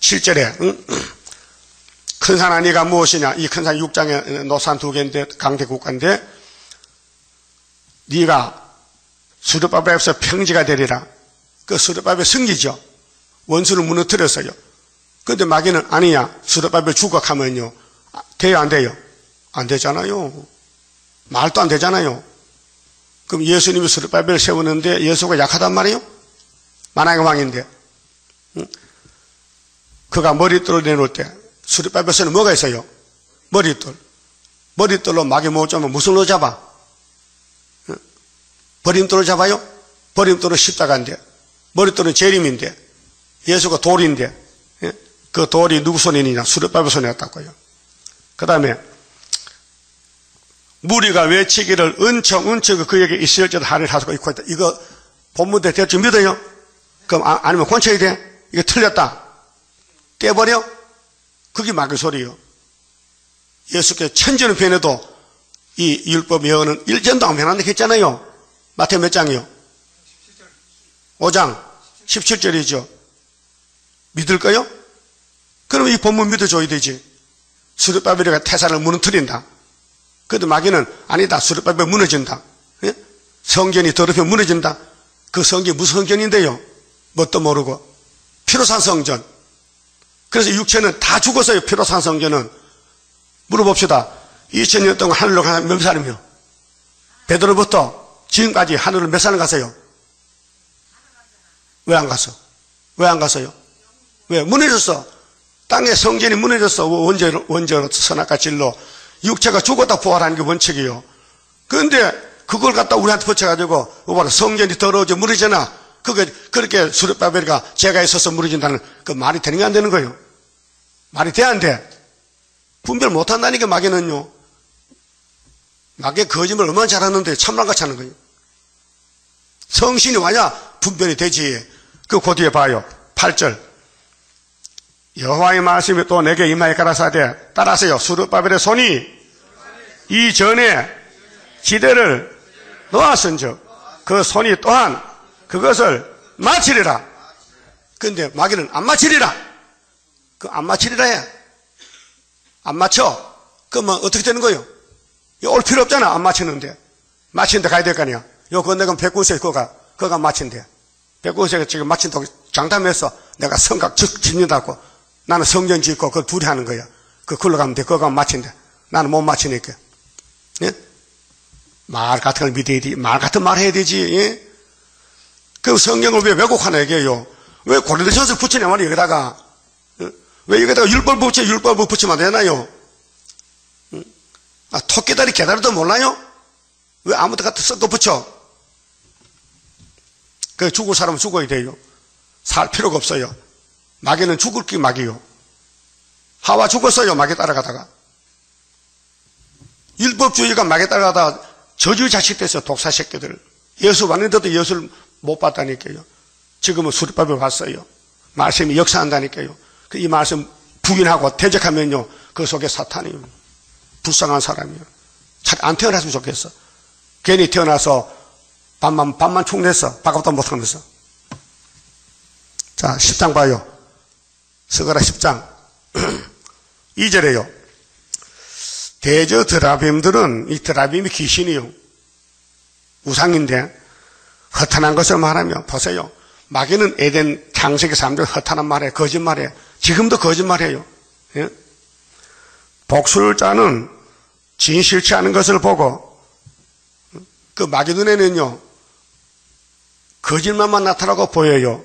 7절에 큰 산 아니가 무엇이냐? 이 큰 산 6장에 노산 2개인데 강대 국가인데 네가 수르바벨 앞에서 평지가 되리라. 그 수르바벨 승리죠. 원수를 무너뜨렸어요. 그런데 마귀는 아니야. 수르바벨 죽어가면요. 돼요 안 돼요? 안 되잖아요. 말도 안 되잖아요. 그럼 예수님이 수르바벨을 세우는데 예수가 약하단 말이에요? 만왕의 왕인데. 그가 머릿돌을 내놓을 때 수르바벨에는 뭐가 있어요? 머릿돌. 머릿돌로 마귀 못 잡으면 무슨 돌로 잡아? 버림돌을 잡아요? 버림돌은 십자가인데 머릿돌은 재림인데 예수가 돌인데 그 돌이 누구 손이냐? 수르바벨 손이었다고요. 그 다음에 무리가 외치기를 은총 그에게 있을지도 하늘 하수가 있고 있다. 이거 본문대 대충 믿어요? 그럼 아니면 권쳐야 돼? 이거 틀렸다. 떼버려? 그게 마귀 소리요. 예수께서 천지는 변해도 이 율법 예언은 1전도 안 변한다고 했잖아요. 마태복음 몇 장이요? 5장 17절이죠. 믿을까요? 그럼 이 본문 믿어줘야 되지. 수르바벨이 태산을 무너뜨린다. 그런데 마귀는 아니다. 수르바벨 무너진다. 예? 성전이 더럽혀 무너진다. 그 성전이 무슨 성전인데요? 뭣도 모르고 피로산 성전. 그래서 육체는 다 죽었어요. 피로산 성전은. 물어봅시다. 2000년 동안 하늘로 간 몇 사람이요? 베드로부터 지금까지 하늘을 몇 사람 갔어요? 왜 안 갔어? 왜 안 갔어요? 왜? 무너졌어. 땅에 성전이 무너졌어. 원죄로 선악과 진로. 육체가 죽었다 부활하는 게 원칙이에요. 그런데 그걸 갖다 우리한테 붙여가지고 봐라, 성전이 더러워져 무너지나 그렇게 수르바벨이 죄가 있어서 무너진다는 그 말이 되는 게 안 되는 거예요. 말이 돼 안 돼? 분별 못한다니까 마귀는요. 마귀 거짓말 얼마나 잘하는데 참말같이 하는 거예요. 성신이 와야 분별이 되지. 그 뒤에 봐요. 8절. 여호와의 말씀이 또 내게 임하여 가라사대 따라서요. 수르바벨의 손이 이전에 지대를 놓았은즉 그 손이 또한 그것을 마치리라. 그런데 마귀는 안 마치리라. 그 안 마치리라 해. 안 맞춰. 그러면 어떻게 되는 거예요? 올 필요 없잖아. 안 맞히는데. 마치는데 가야 될 거 아니야. 요 건너가면 백구세 그거가 마친대. 백구세가 지금 마친다고 장담해서 내가 성각 짓는다고. 나는 성전 짓고 그걸 둘이 하는 거야. 그걸로 가면 돼. 그거 가면 마친대. 나는 못 마치니까. 예? 말 같은 걸 믿어야 돼. 말 같은 말 해야 되지. 예? 그 성경을 왜 왜곡하나 얘기해요. 왜 고린도전서 붙이냐 말이야. 여기다가. 왜 여기다가 율법을 붙이면 안 되나요? 토끼다리 개다리도 몰라요? 왜 아무 데가 썩어 붙여? 그 죽을 사람은 죽어야 돼요. 살 필요가 없어요. 마귀는 죽을 게 마귀요. 하와 죽었어요. 마귀 따라가다가. 율법주의가 마귀 따라가다가 저주의 자식 됐어요. 독사 새끼들. 예수 왔는데도 예수를 못 봤다니까요. 지금은 수르바벨 왔어요. 말씀이 역사한다니까요. 이 말씀 부인하고 대적하면요. 그 속에 사탄이요. 불쌍한 사람이요. 안 태어났으면 좋겠어. 괜히 태어나서 밥만 축냈어. 밥값도 못 하면서. 자, 10장 봐요. 스가랴 10장 2절에요. 대저 드라빔들은 이 드라빔이 귀신이요. 우상인데 허탄한 것을 말하며 보세요. 마귀는 에덴 창세기 3절 허탄한 말에 거짓말해. 지금도 거짓말해요. 예? 복술자는 진실치 않은 것을 보고 그 마귀 눈에는요 거짓말만 나타나고 보여요.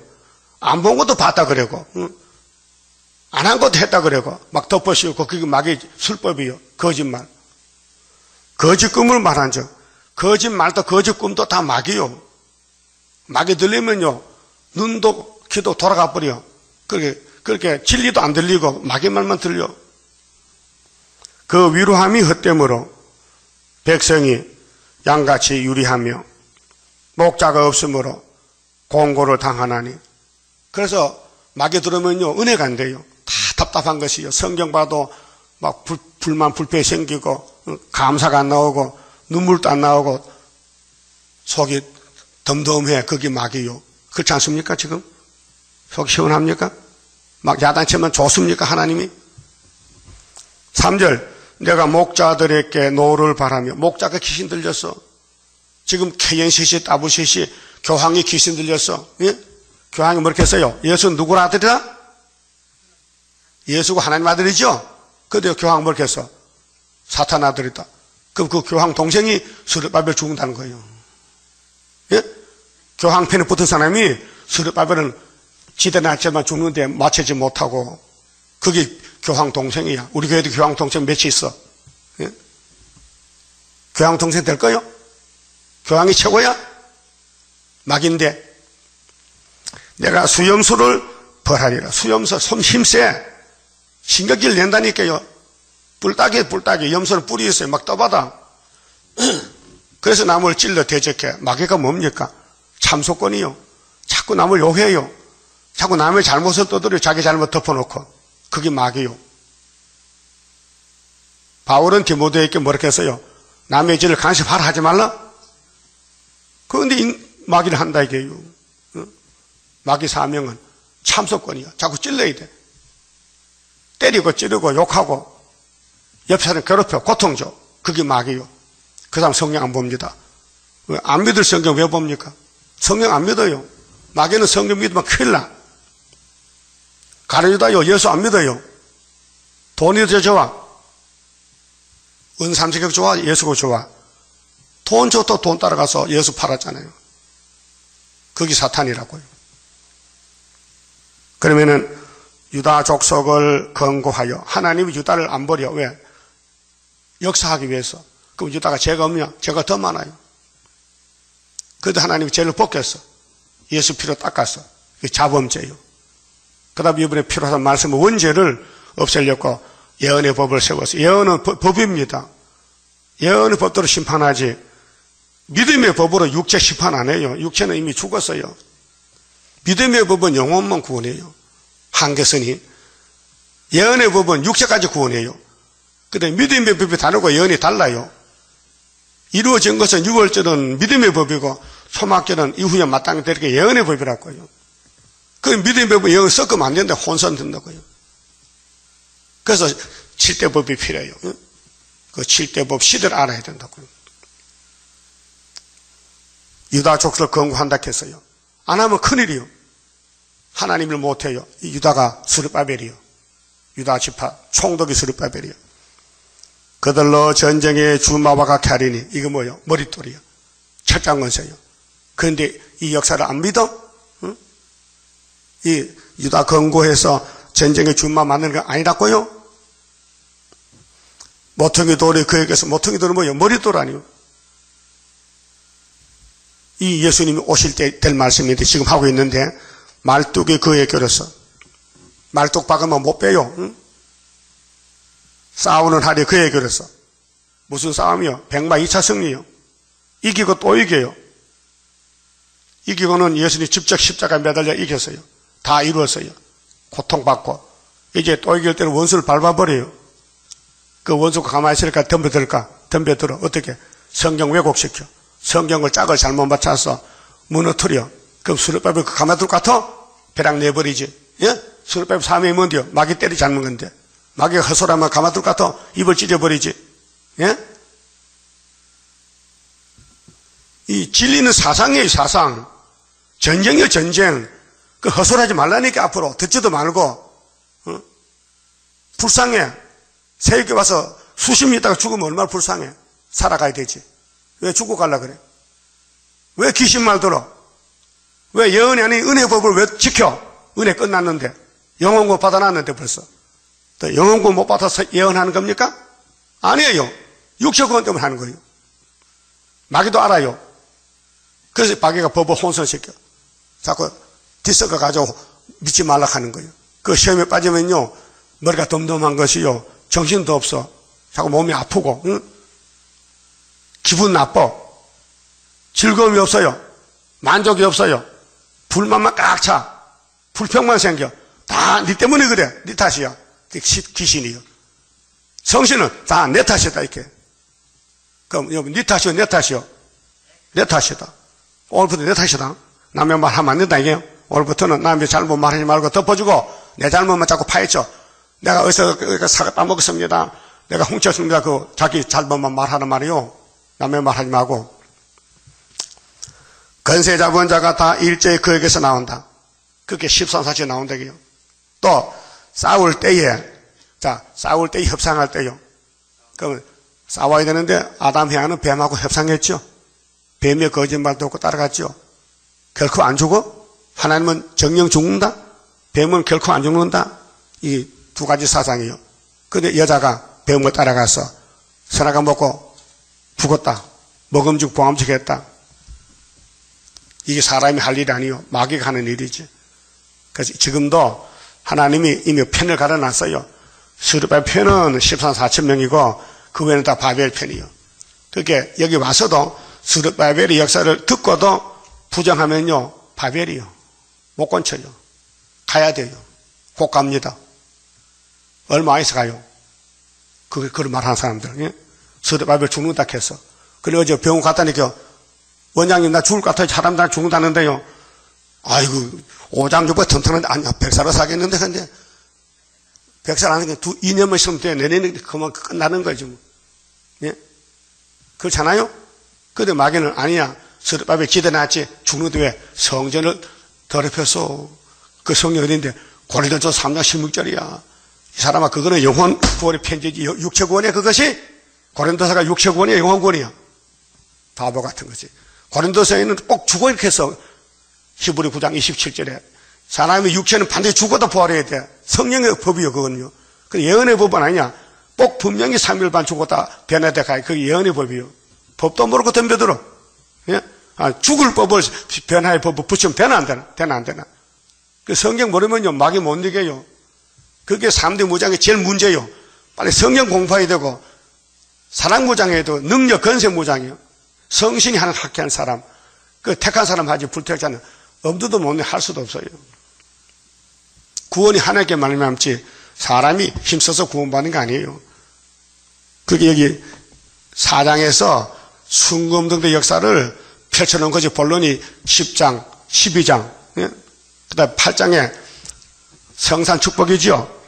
안 본 것도 봤다 그러고 안 한 것도 했다 그러고 막 덮어씌우고 그게 마귀 술법이요. 거짓말. 거짓 꿈을 말한 적. 거짓말도 거짓 꿈도 다 마귀요. 마귀 들리면요 눈도 귀도 돌아가 버려. 그렇게 진리도 안 들리고 마귀 말만 들려. 그 위로함이 헛됨으로 백성이 양같이 유리하며 목자가 없으므로 공고를 당하나니. 그래서 마귀 들으면요 은혜가 안 돼요. 다 답답한 것이요. 성경 봐도 막 불만 불평이 생기고 감사가 안 나오고 눈물도 안 나오고 속이 덤덤해. 그게 마귀요. 그렇지 않습니까 지금? 속이 시원합니까? 막 야단치면 좋습니까 하나님이? 3절, 내가 목자들에게 노를 바라며. 목자가 귀신 들렸어. 지금 KNCC, WCC 교황이 귀신 들렸어. 예? 교황이 뭐렇게 했어요? 예수 누구 아들이다? 예수가 하나님 아들이죠? 그런데 교황 뭐렇게 했어? 사탄 아들이다. 그럼 그 교황 동생이 스룹바벨 죽는다는 거예요. 예? 교황 편에 붙은 사람이 스룹바벨은 지대 날짜만 죽는데 맞추지 못하고, 그게 교황 동생이야. 우리 교회도 교황 동생 몇이 있어? 예? 교황 동생 될 거요? 교황이 최고야? 막인데. 내가 수염수를 벌하리라. 수염수, 손 힘세. 신경질 낸다니까요. 뿔따기 염소는 뿔이 있어요. 막 떠받아. 그래서 남을 찔러 대적해. 마귀가 뭡니까? 참소권이요. 자꾸 남을 욕해요. 자꾸 남의 잘못을 떠들여 자기 잘못 덮어놓고. 그게 마귀요. 바울은 디모데에게 뭐라고 했어요? 남의 죄를 간섭하라 하지 말라? 그런데 마귀를 한다 이게요. 마귀 사명은 참소권이야. 자꾸 찔러야 돼. 때리고 찌르고 욕하고 옆 사람 괴롭혀 고통 줘. 그게 마귀요. 그 사람 성경 안 봅니다. 안 믿을 성경 왜 봅니까? 성경 안 믿어요. 마귀는 성경 믿으면 큰일 나. 가르치다요. 예수 안 믿어요. 돈이 더 좋아. 은 30억 좋아. 예수가 좋아. 돈 좋다 돈 따라가서 예수 팔았잖아요. 그게 사탄이라고요. 그러면은 유다 족속을 건고하여. 하나님이 유다를 안 버려. 왜? 역사하기 위해서. 그럼 유다가 죄가 없냐? 죄가 더 많아요. 그래도 하나님이 죄를 벗겼어. 예수 피로 닦았어. 그게 자범죄예요. 그 다음에 이번에 필요한 말씀은 원죄를 없애려고 예언의 법을 세웠어. 예언은 법입니다. 예언의 법대로 심판하지. 믿음의 법으로 육체 심판 안 해요. 육체는 이미 죽었어요. 믿음의 법은 영혼만 구원해요. 한계선이. 예언의 법은 육체까지 구원해요. 근데 믿음의 법이 다르고 예언이 달라요. 이루어진 것은 6월절은 믿음의 법이고 소막절은 이후에 마땅히 되게 예언의 법이라고요. 그 믿음의 법은 예언 섞으면 안 되는데 혼선된다고요. 그래서 7대 법이 필요해요. 그 7대 법 시대를 알아야 된다고요. 유다 족속을 건국한다 했어요. 안 하면 큰일이요. 하나님을 못해요. 유다가 스룹바벨이요. 유다 지파 총독이 스룹바벨이요. 그들로 전쟁의 주마와 갸리니. 이거 뭐예요? 머릿돌이요. 철장건세요. 그런데 이 역사를 안 믿어? 응? 이 유다 건국해서 전쟁의 주마 만드는 거 아니라고요? 모퉁이 돌이 그에게서, 모퉁이 돌은 뭐예요? 머릿돌 아니요. 이 예수님이 오실 때 될 말씀인데 지금 하고 있는데, 말뚝이 그에 겨렸어. 말뚝 박으면 못 빼요. 응? 싸우는 하리 그에 겨렸어. 무슨 싸움이요? 백마 2차 승리요. 이기고 또 이겨요. 이기고는 예수님이 직접 십자가에 매달려 이겼어요. 다 이루었어요. 고통받고. 이제 또 이길 때는 원수를 밟아버려요. 그 원수가 가만히 있을까? 덤벼들까? 덤벼들어. 어떻게? 성경 왜곡시켜. 성경을 짝을 잘못 맞춰서 무너뜨려. 그럼 스룹바벨 그 가만둘 것 같아? 배락 내버리지. 예? 스룹바벨 사명이 뭔데요? 마귀 때리지 않는 건데. 마귀가 헛소리하면 가만둘 것 같아? 입을 찢어버리지. 예? 이 진리는 사상이에요, 사상. 전쟁이요, 전쟁. 그 헛소리하지 말라니까 앞으로. 듣지도 말고. 어? 불쌍해. 새벽에 와서 수십 년 있다가 죽으면 얼마나 불쌍해. 살아가야 되지. 왜 죽고 갈라 그래? 왜 귀신 말 들어? 왜 예언이 아닌 은혜 법을 왜 지켜? 은혜 끝났는데. 영혼구 받아놨는데 벌써. 또 영혼구 못 받아서 예언하는 겁니까? 아니에요. 육체구원 때문에 하는 거예요. 마귀도 알아요. 그래서 마귀가 법을 혼선시켜. 자꾸 뒤섞어 가지고 믿지 말라 하는 거예요. 그 시험에 빠지면요, 머리가 덤덤한 것이요, 정신도 없어. 자꾸 몸이 아프고, 응? 기분 나빠. 즐거움이 없어요. 만족이 없어요. 불만만 꽉 차. 불평만 생겨. 다 네 때문에 그래. 네 탓이야. 귀신이요. 성신은 다 내 탓이다 이렇게. 그럼 여러분 네 탓이요, 내 탓이요? 내 탓이다. 오늘부터 내 탓이다. 남의 말 하면 안 된다 이게요. 오늘부터는 남의 잘못 말하지 말고 덮어주고 내 잘못만 자꾸 파헤쳐. 내가 어디서 사과 따먹었습니다. 내가 훔쳤습니다. 그 자기 잘못만 말하는 말이요. 남의 말하지 말고. 권세 잡은 자가 다 일제히 그에게서 나온다. 그게 13사치에 나온다고요. 또 싸울 때에 협상할 때요. 그러면 싸워야 되는데 아담 해와는 뱀하고 협상했죠. 뱀의 거짓말도 없고 따라갔죠. 결코 안 죽어? 하나님은 정령 죽는다? 뱀은 결코 안 죽는다? 이 두 가지 사상이요. 근데 여자가 뱀을 따라가서 선악과 먹고 죽었다. 먹음직 보암직 했다. 이게 사람이 할 일이 아니요. 마귀가 하는 일이지. 그래서 지금도 하나님이 이미 편을 갈아놨어요. 스룹바벨 편은 13, 4천 명이고 그 외에는 다 바벨 편이요. 그렇게 여기 와서도 스룹바벨의 역사를 듣고도 부정하면요. 바벨이요. 못 건쳐요. 가야 돼요. 곧 갑니다. 얼마 안 있어 가요. 그걸 말하는 사람들. 예? 스룹바벨 죽는다 해서. 그리고 어제 병원 갔다니까 원장님 나 죽을 것 같아요. 사람들 죽는다는데요. 아이고 오장육부 튼튼한데 아니야 백살로 사겠는데 근데 백살 안 하니까 2년만 있으면 돼. 내년에 그만 끝나는 거죠. 뭐. 예? 그렇잖아요? 근데 마귀는 아니야. 스룹바벨 기대놨지. 죽는데 왜 성전을 더럽혔어. 그 성경 어딘데 고린도전서 3장 16절이야. 이 사람아 그거는 영혼 구원의 편지지. 육체 구원이야 그것이. 고린도서가 육체 구원이야 영혼 구원이야. 바보 같은 거지. 고린도서에는 꼭 죽어 이렇게 해서 히브리 9장 27절에 사람의 육체는 반드시 죽어도 부활해야 돼. 성령의 법이요 그건요. 그 예언의 법은 아니냐. 꼭 분명히 3일 반 죽었다 변화돼 가야 그게 예언의 법이요. 법도 모르고 덤벼들어. 예? 죽을 법을 변화의 법을 붙이면 되나 안 되나? 되나 안 되나? 그 성경 모르면요 마귀 못 이겨요. 그게 3대 무장이 제일 문제요. 빨리 성경 공부해야 되고 사랑 무장해도 능력 건세 무장이요. 성신이 하는 학회한 사람, 그 택한 사람 하지 불택자는 엄두도 못 내 할 수도 없어요. 구원이 하나님께 말미암지 사람이 힘써서 구원받는 게 아니에요. 그게 여기 4장에서 순금등대 역사를 펼쳐놓은 거지. 본론이 10장, 12장, 예? 그 다음 8장에 성산축복이죠.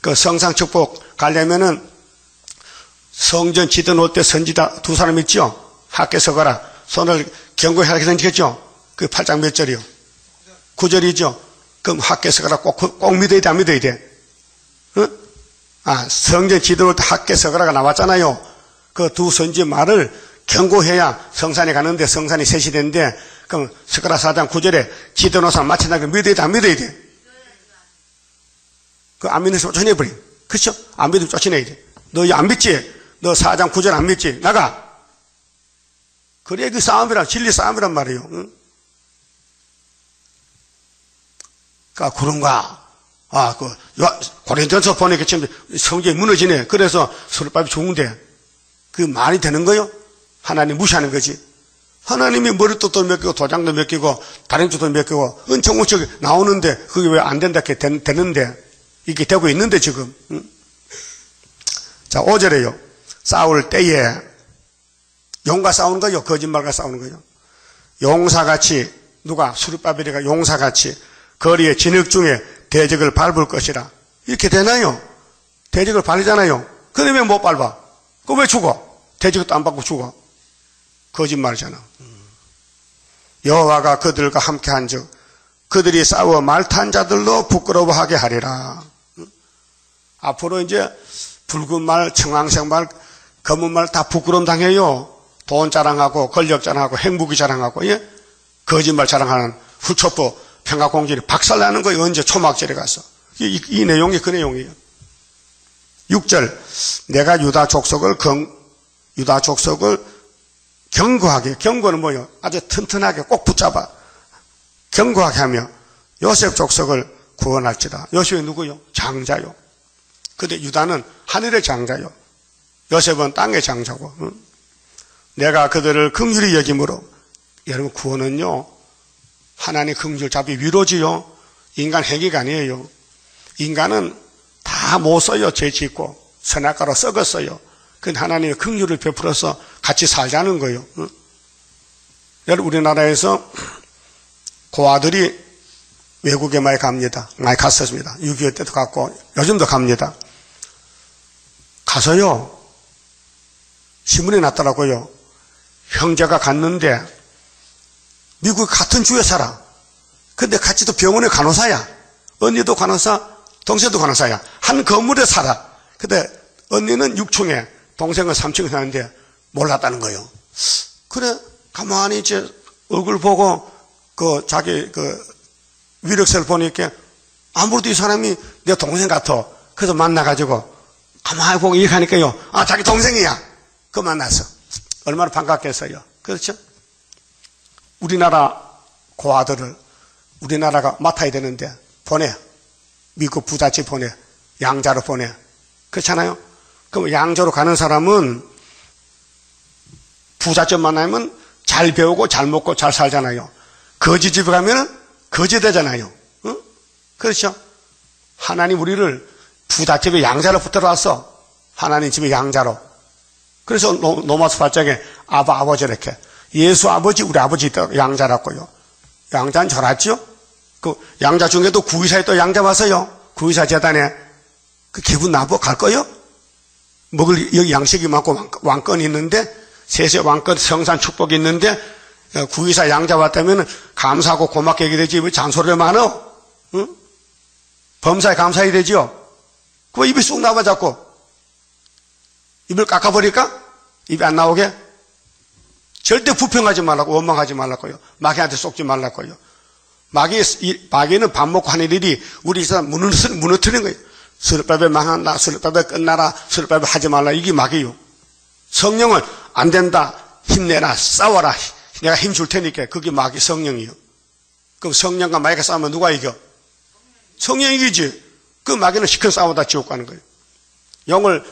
그 성산축복 가려면은 성전 지도 놓을 때 선지자 두 사람 있죠. 학교 서거라. 손을 경고해라 이렇게 생겼죠. 그 8장 몇 절이요? 9절이죠. 그럼 학교 서거라 꼭 믿어야 돼, 안 믿어야 돼? 응? 성전 지도 놓을 때 학교 서거라가 나왔잖아요. 그 두 선지 말을 경고해야 성산에 가는데 성산이 셋이 되는데 그럼 스가랴 4장 9절에 지도 놓은 사람 마친다고 믿어야 돼, 안 믿어야 돼? 그 안 믿는 사람 쫓아내버려. 그렇죠? 안 믿으면 쫓아내야 돼. 너 안 믿지? 너 4장 9절 안 믿지? 나가! 그래, 그 싸움이란, 진리 싸움이란 말이에요. 응? 그러니까 그런가. 고린도전서 보니까 지금 성경이 무너지네. 그래서 스룹바벨이 죽은데, 그 말이 되는 거요? 하나님 무시하는 거지. 하나님이 머리도 몇 개고, 도장도 몇 개고, 다림줄도 몇 개고, 은총우측 나오는데, 그게 왜 안 된다, 이렇게 되는데, 이렇게 되고 있는데, 지금. 응? 자, 5절에요. 싸울 때에, 용과 싸우는 거요? 거짓말과 싸우는 거요? 용사같이, 누가? 스룹바벨이가 용사같이, 거리의 진흙 중에 대적을 밟을 것이라. 이렇게 되나요? 대적을 밟잖아요. 근데 왜 못 밟아? 그거 왜 죽어? 대적도 안 밟고 죽어. 거짓말이잖아. 여호와가 그들과 함께 한즉 그들이 싸워 말탄 자들로 부끄러워하게 하리라. 앞으로 이제 붉은 말, 청황색 말, 검은 말 다 부끄러움 당해요. 돈 자랑하고 권력 자랑하고 행복이 자랑하고 예? 거짓말 자랑하는 후초포 평화공질이 박살나는 거예요. 언제 초막절에 가서. 이 내용이 그 내용이에요. 6절 내가 유다 족속을 견고하게, 견고는 뭐예요? 아주 튼튼하게 꼭 붙잡아 견고하게 하며 요셉 족속을 구원할지라. 요셉이 누구요? 장자요. 근데 유다는 하늘의 장자요. 요셉은 땅의 장자고. 응? 내가 그들을 긍휼히 여김으로. 여러분 구원은요 하나님 긍휼 자비 위로지요. 인간 행위가 아니에요. 인간은 다 못 써요. 죄 짓고 선악과로 썩었어요. 근데 하나님의 긍휼을 베풀어서 같이 살자는 거예요. 응? 여러분 우리나라에서 고아들이 외국에 많이 갑니다. 많이 갔었습니다. 6.25 때도 갔고 요즘도 갑니다. 가서요, 신문에 났더라고요. 형제가 갔는데 미국 같은 주에 살아. 근데 같이 또 병원에 간호사야. 언니도 간호사, 동생도 간호사야. 한 건물에 살아. 근데 언니는 6층에, 동생은 3층에 사는데 몰랐다는 거예요. 그래, 가만히 이제 얼굴 보고 자기 위력서를 보니까 아무래도 이 사람이 내 동생 같아. 그래서 만나가지고 가만히 보고 얘기하니까요. 아, 자기 동생이야. 그 만났어. 얼마나 반갑겠어요. 그렇죠? 우리나라 고아들을 우리나라가 맡아야 되는데 보내. 미국 부잣집 보내. 양자로 보내. 그렇잖아요? 그럼 양자로 가는 사람은 부잣집 만나면 잘 배우고 잘 먹고 잘 살잖아요. 거지 집에 가면은 거지 되잖아요. 응? 그렇죠? 하나님 우리를 부잣집에 양자로 붙들어왔어. 하나님 집에 양자로. 그래서 로마서 8장에 아버지 이렇게. 예수 아버지, 우리 아버지 있다. 양자라고요. 양자는 절았죠? 그 양자 중에도 구의사에 또 양자 왔어요. 구의사 재단에. 그 기분 나빠 갈 거요? 먹을 여기 양식이 많고 왕권이 있는데, 세세 왕권 성산 축복이 있는데, 구의사 양자 왔다면 감사하고 고맙게 얘기 되지. 왜 잔소리를 많어? 응? 범사에 감사해야 되지요? 그거 입이 쑥 나와 자꾸. 입을 깎아버릴까? 입이 안 나오게? 절대 부평하지 말라고, 원망하지 말라고요. 마귀한테 속지 말라고요. 마귀는 밥 먹고 하는 일이 우리 사람 무너뜨리는 거예요. 술밥에 망한다, 술밥에 끝나라, 술밥에 하지 말라. 이게 마귀요. 성령은 안 된다, 힘내라, 싸워라. 내가 힘 줄 테니까. 그게 마귀 성령이요. 그럼 성령과 마귀가 싸우면 누가 이겨? 성령이 이기지. 그 마귀는 시큰 싸우다 지옥 가는 거예요. 영을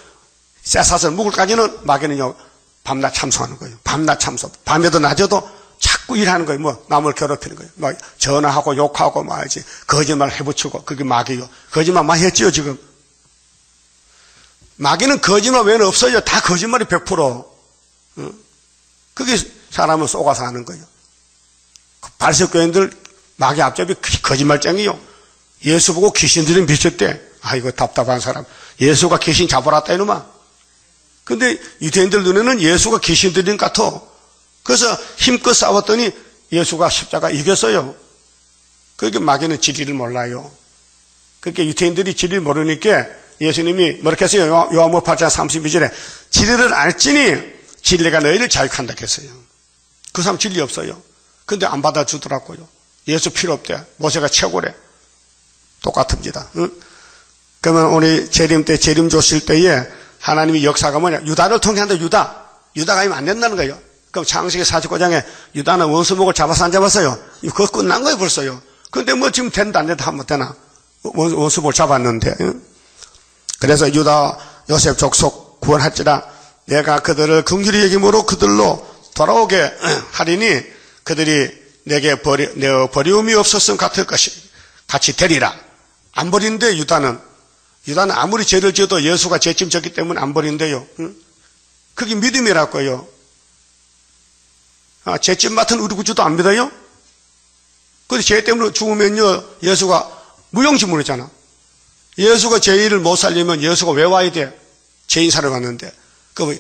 쇠사슬 묶을까지는 마귀는요, 밤낮 참소하는 거예요. 밤낮 참소. 밤에도 낮에도 자꾸 일하는 거예요. 뭐, 남을 괴롭히는 거예요. 막 전화하고 욕하고 말이지. 거짓말 해붙이고. 그게 마귀요. 거짓말 많이 했지요, 지금. 마귀는 거짓말 외에는 없어요. 다 거짓말이 100%. 그게 사람을 속아서 하는 거예요. 발석교인들 마귀 앞잡이 거짓말쟁이요. 예수 보고 귀신 들린 비쳤대. 아이고, 답답한 사람. 예수가 귀신 잡아놨다, 이놈아. 근데 유대인들 눈에는 예수가 귀신 들린 것 같아. 그래서 힘껏 싸웠더니 예수가 십자가 이겼어요. 그러니까 마귀는 진리를 몰라요. 그러니까 유대인들이 진리를 모르니까 예수님이 뭐렇게 했어요? 요한복음 8장 32절에 진리를 알지니 진리가 너희를 자유한다 했어요. 그 사람 진리 없어요. 근데 안 받아주더라고요. 예수 필요 없대. 모세가 최고래. 똑같습니다. 응? 그러면 우리 재림 때, 재림 조실 때에 하나님의 역사가 뭐냐? 유다를 통해 한다, 유다. 유다가 아니면 안 된다는 거예요. 그럼 창세기 49장에 유다는 원수목을 잡아서 안 잡았어요? 그거 끝난 거예요, 벌써요. 근데 뭐 지금 된다, 안 된다 하면 되나? 원수목을 잡았는데. 응? 그래서 유다, 요셉 족속 구원할지라 내가 그들을 긍휼히 여김으로 그들로 돌아오게 하리니 그들이 내게 버리움이 없었음 같을 것이 같이 되리라. 안 버린대, 유다는 아무리 죄를 지어도 예수가 죄짐 졌기 때문에 안 버린대요. 응? 그게 믿음이라고요. 죄짐 맡은 우리 구주도 안 믿어요? 근데 죄 때문에 죽으면요, 예수가 무용지물이잖아. 예수가 죄인을 못 살리면 예수가 왜 와야 돼? 죄인사를 왔는데. 그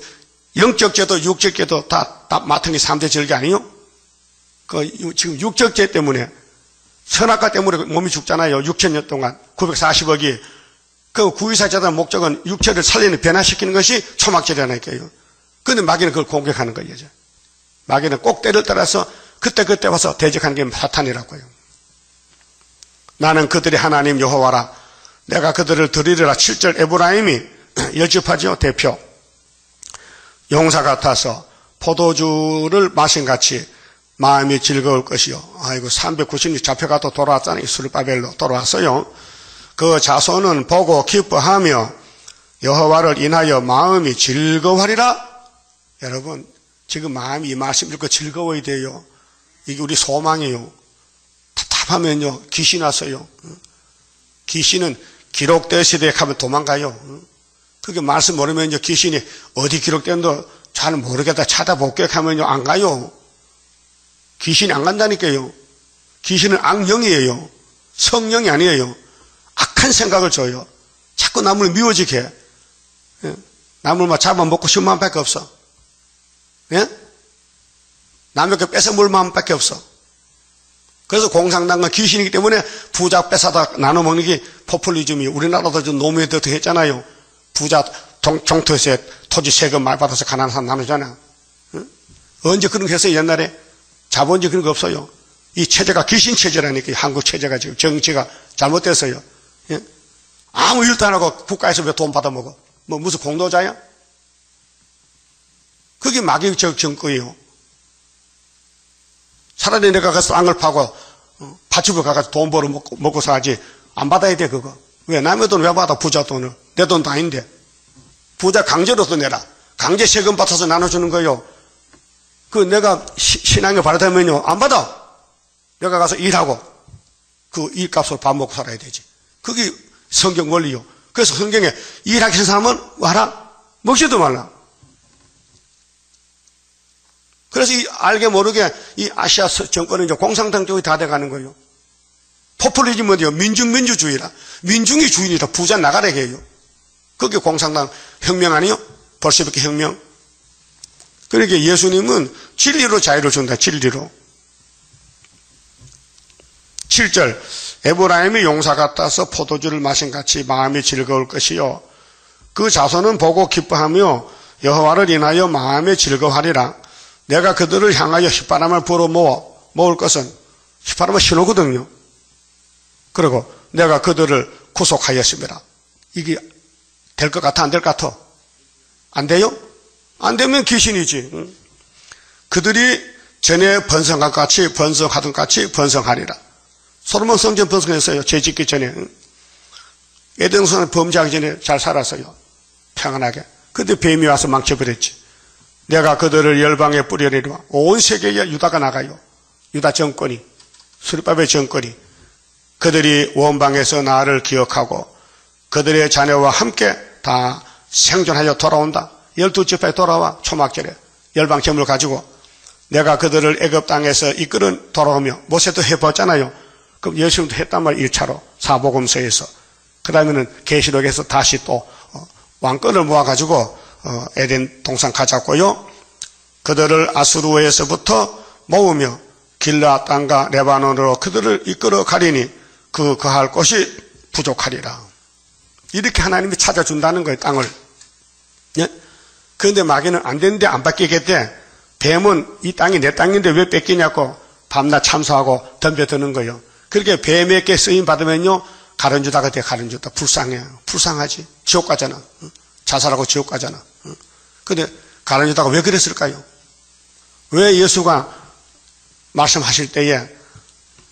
영적 죄도 육적 죄도 다 맡은 게 3대 절개 아니에요? 지금 육적 죄 때문에 선악과 때문에 몸이 죽잖아요. 6,000년 동안 940억이. 그 구의사 재단 목적은 육체를 살리는 변화시키는 것이 초막절이라니까요. 그런데 마귀는 그걸 공격하는 거예요. 마귀는 꼭 때를 따라서 그때 와서 대적하는 게 사탄이라고요. 나는 그들이 하나님 여호와라. 내가 그들을 드리리라. 7절 에브라임이 여집하죠. 대표. 용사 같아서 포도주를 마신 같이 마음이 즐거울 것이요. 아이고 390리 잡혀가도 돌아왔잖아요. 수르바벨로 돌아왔어요. 그 자손은 보고 기뻐하며 여호와를 인하여 마음이 즐거워하리라. 여러분 지금 마음이 이 말씀 읽고 즐거워야 돼요. 이게 우리 소망이에요. 답답하면요 귀신 왔어요. 귀신은 기록된 시대에 가면 도망가요. 그게 말씀 모르면요 귀신이 어디 기록된도 잘 모르겠다 찾아볼게 하면요 안 가요. 귀신이 안 간다니까요. 귀신은 악령이에요. 성령이 아니에요. 악한 생각을 줘요. 자꾸 남을 미워지게 해. 예? 남을 막 잡아먹고 싶은 마음밖에 없어. 예? 남에게 뺏어 먹을 마음밖에 없어. 그래서 공산당은 귀신이기 때문에 부자 뺏어다 나눠 먹는 게 포퓰리즘이, 우리나라도 좀 노무현 대통령 했잖아요. 부자 종토에서 토지 세금 많이 받아서 가난한 사람 나누잖아. 응? 언제 그런 거 했어요? 옛날에 자본주의 그런 거 없어요. 이 체제가 귀신 체제라니까. 한국 체제가 지금 정치가 잘못됐어요. 예? 아무 일도 안 하고 국가에서 왜 돈 받아 먹어? 뭐 무슨 공로자야? 그게 마귀 정권이에요. 차라리 내가 가서 땅을 파고 팥집을 가서 돈 벌어 먹고 사지. 안 받아야 돼 그거. 왜? 남의 돈 왜 받아? 부자 돈을. 내 돈도 아닌데. 부자 강제로도 내라. 강제 세금 받아서 나눠주는 거요. 그 내가 신앙에 바르다면요 안 받아. 내가 가서 일하고 그 일값으로 밥 먹고 살아야 되지. 그게 성경 원리요. 그래서 성경에 일하기 싫은 사람은 와라. 먹지도 말라. 그래서 알게 모르게 이 아시아 정권은 이제 공산당 쪽이 다 돼가는 거예요. 포퓰리즘은 어디요? 민중민주주의라. 민중이 주인이라. 부자 나가라 해요. 그게 공산당 혁명 아니요? 볼셰비키 혁명. 그러니까 예수님은 진리로 자유를 준다. 진리로. 7절 에브라임이 용사 같아서 포도주를 마신 같이 마음이 즐거울 것이요. 그 자손은 보고 기뻐하며 여호와를 인하여 마음에 즐거워하리라. 내가 그들을 향하여 휘바람을 불어 모을 것은 휘바람은 신호거든요. 그리고 내가 그들을 구속하였습니다. 이게 될 것 같아? 안 될 것 같아? 안 돼요? 안 되면 귀신이지. 그들이 전에 번성한 같이 번성하던 같이 번성하리라. 솔로몬 성전 번성했어요. 죄 짓기 전에. 에덴성을 범죄하기 전에 잘 살았어요. 평안하게. 근데 뱀이 와서 망쳐버렸지. 내가 그들을 열방에 뿌리리라. 온 세계에 유다가 나가요. 유다 정권이, 수르바벨 정권이. 그들이 원방에서 나를 기억하고 그들의 자녀와 함께 다 생존하여 돌아온다. 12지파에 돌아와. 초막절에 열방 제물을 가지고 내가 그들을 애굽 땅에서 이끌은 돌아오며. 모세도 해봤잖아요. 그럼 예수님도 했단 말이에요. 1차로 사복음서에서. 그 다음에는 계시록에서 다시 또 왕권을 모아가지고 에덴 동산 가졌고요. 그들을 아수르에서부터 모으며 길라 땅과 레바논으로 그들을 이끌어 가리니 그 거할 곳이 부족하리라. 이렇게 하나님이 찾아준다는 거예요. 땅을. 예? 그런데 마귀는 안 되는데 안 바뀌겠대. 뱀은 이 땅이 내 땅인데 왜 뺏기냐고 밤낮 참소하고 덤벼드는 거예요. 그렇게 뱀에게 쓰임 받으면요 가련주다가 돼. 가련주다. 불쌍해. 불쌍하지. 지옥 가잖아. 자살하고 지옥 가잖아. 근데 가련주다가 왜 그랬을까요? 왜 예수가 말씀하실 때에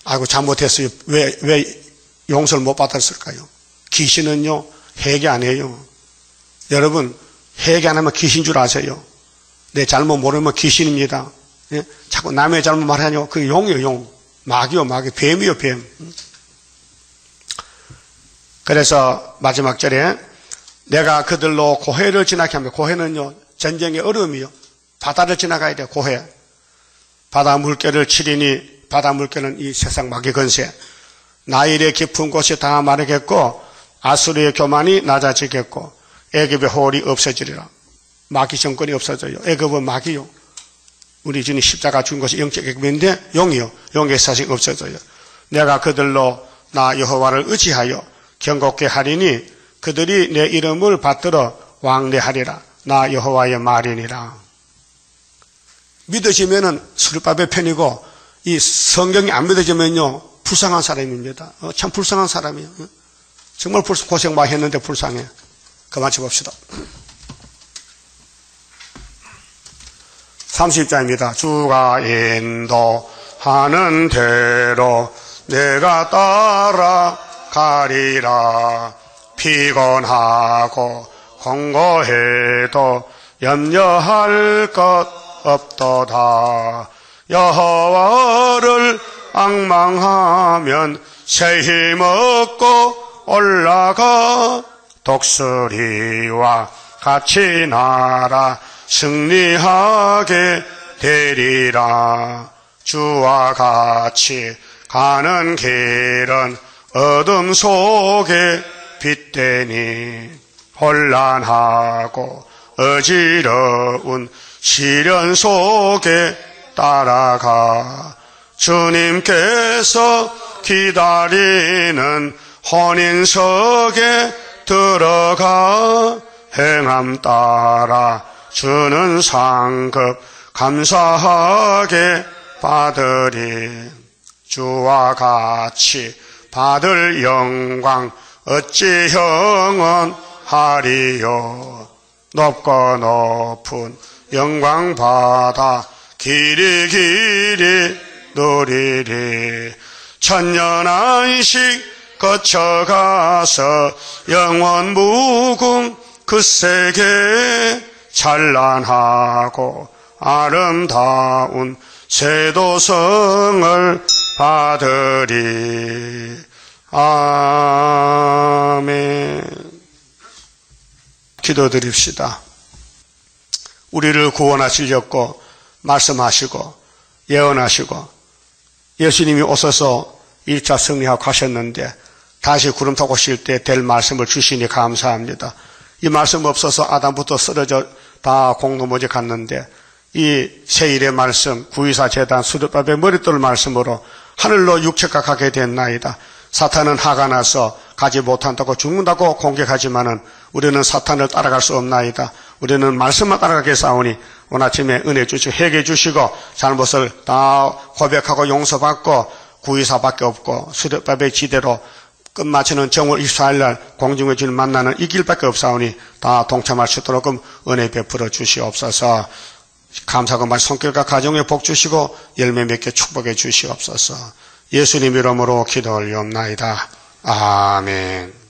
아이고 잘못했어요. 왜 용서를 못 받았을까요? 귀신은요 회개 안 해요. 여러분 회개 안 하면 귀신 줄 아세요? 내 잘못 모르면 귀신입니다. 예? 자꾸 남의 잘못 말하냐고. 그게 용이요 용. 마귀요 마귀. 뱀이요 뱀. 그래서 마지막 절에 내가 그들로 고해를 지나게 합니다. 고해는요 전쟁의 어려움이요. 바다를 지나가야 돼요. 고해. 바다 물결을 치리니 바다 물결은 이 세상 마귀 건세. 나일의 깊은 곳이 다 마르겠고 아수르의 교만이 낮아지겠고 애굽의 호울이 없어지리라. 마귀 정권이 없어져요. 애굽은 마귀요. 우리 주님 십자가 죽은 것이 영적 애굽인데 용이요. 용의 사실이 없어져요. 내가 그들로 나 여호와를 의지하여 경곡케 하리니 그들이 내 이름을 받들어 왕래하리라. 나 여호와의 말이니라. 믿어지면은 수르바벨 편이고 이 성경이 안 믿어지면요 불쌍한 사람입니다. 참 불쌍한 사람이에요. 정말 고생 많이 했는데 불쌍해. 그만 쳐봅시다. 30장입니다. 주가 인도하는 대로 내가 따라가리라. 피곤하고 공고해도 염려할 것 없도다. 여호와를 앙망하면 새 힘 얻고 올라가. 독수리와 같이 날아 승리하게 되리라. 주와 같이 가는 길은 어둠 속에 빛되니 혼란하고 어지러운 시련 속에 따라가 주님께서 기다리는 혼인석에 들어가 행함 따라 주는 상급 감사하게 받으리. 주와 같이 받을 영광 어찌 형언하리요. 높고 높은 영광 받아 길이 길이 누리리. 천년 안식 거쳐가서 영원 무궁 그 세계 찬란하고 아름다운 세도성을 받으리. 아멘. 기도드립시다. 우리를 구원하시려고 말씀하시고 예언하시고 예수님이 오셔서 1차 승리하고 가셨는데 다시 구름 타고 오실 때 될 말씀을 주시니 감사합니다. 이 말씀 없어서 아담부터 쓰러져 다 공동모지 갔는데 이 세일의 말씀, 구이사 제단 수르밥의 머릿돌 말씀으로 하늘로 육체가 가게 됐나이다. 사탄은 화가 나서 가지 못한다고 죽는다고 공격하지만은 우리는 사탄을 따라갈 수 없나이다. 우리는 말씀만 따라가게 싸우니 오늘 아침에 은혜 주시고 회개해 주시고 잘못을 다 고백하고 용서받고 구이사밖에 없고 수르밥의 지대로 끝마치는 정월 24일날 공중의 주님 만나는 이 길밖에 없사오니 다 동참할 수 있도록 은혜 베풀어 주시옵소서. 감사하고 말 성결과 가정에 복 주시고 열매 맺게 축복해 주시옵소서. 예수님 이름으로 기도 올리옵나이다. 아멘.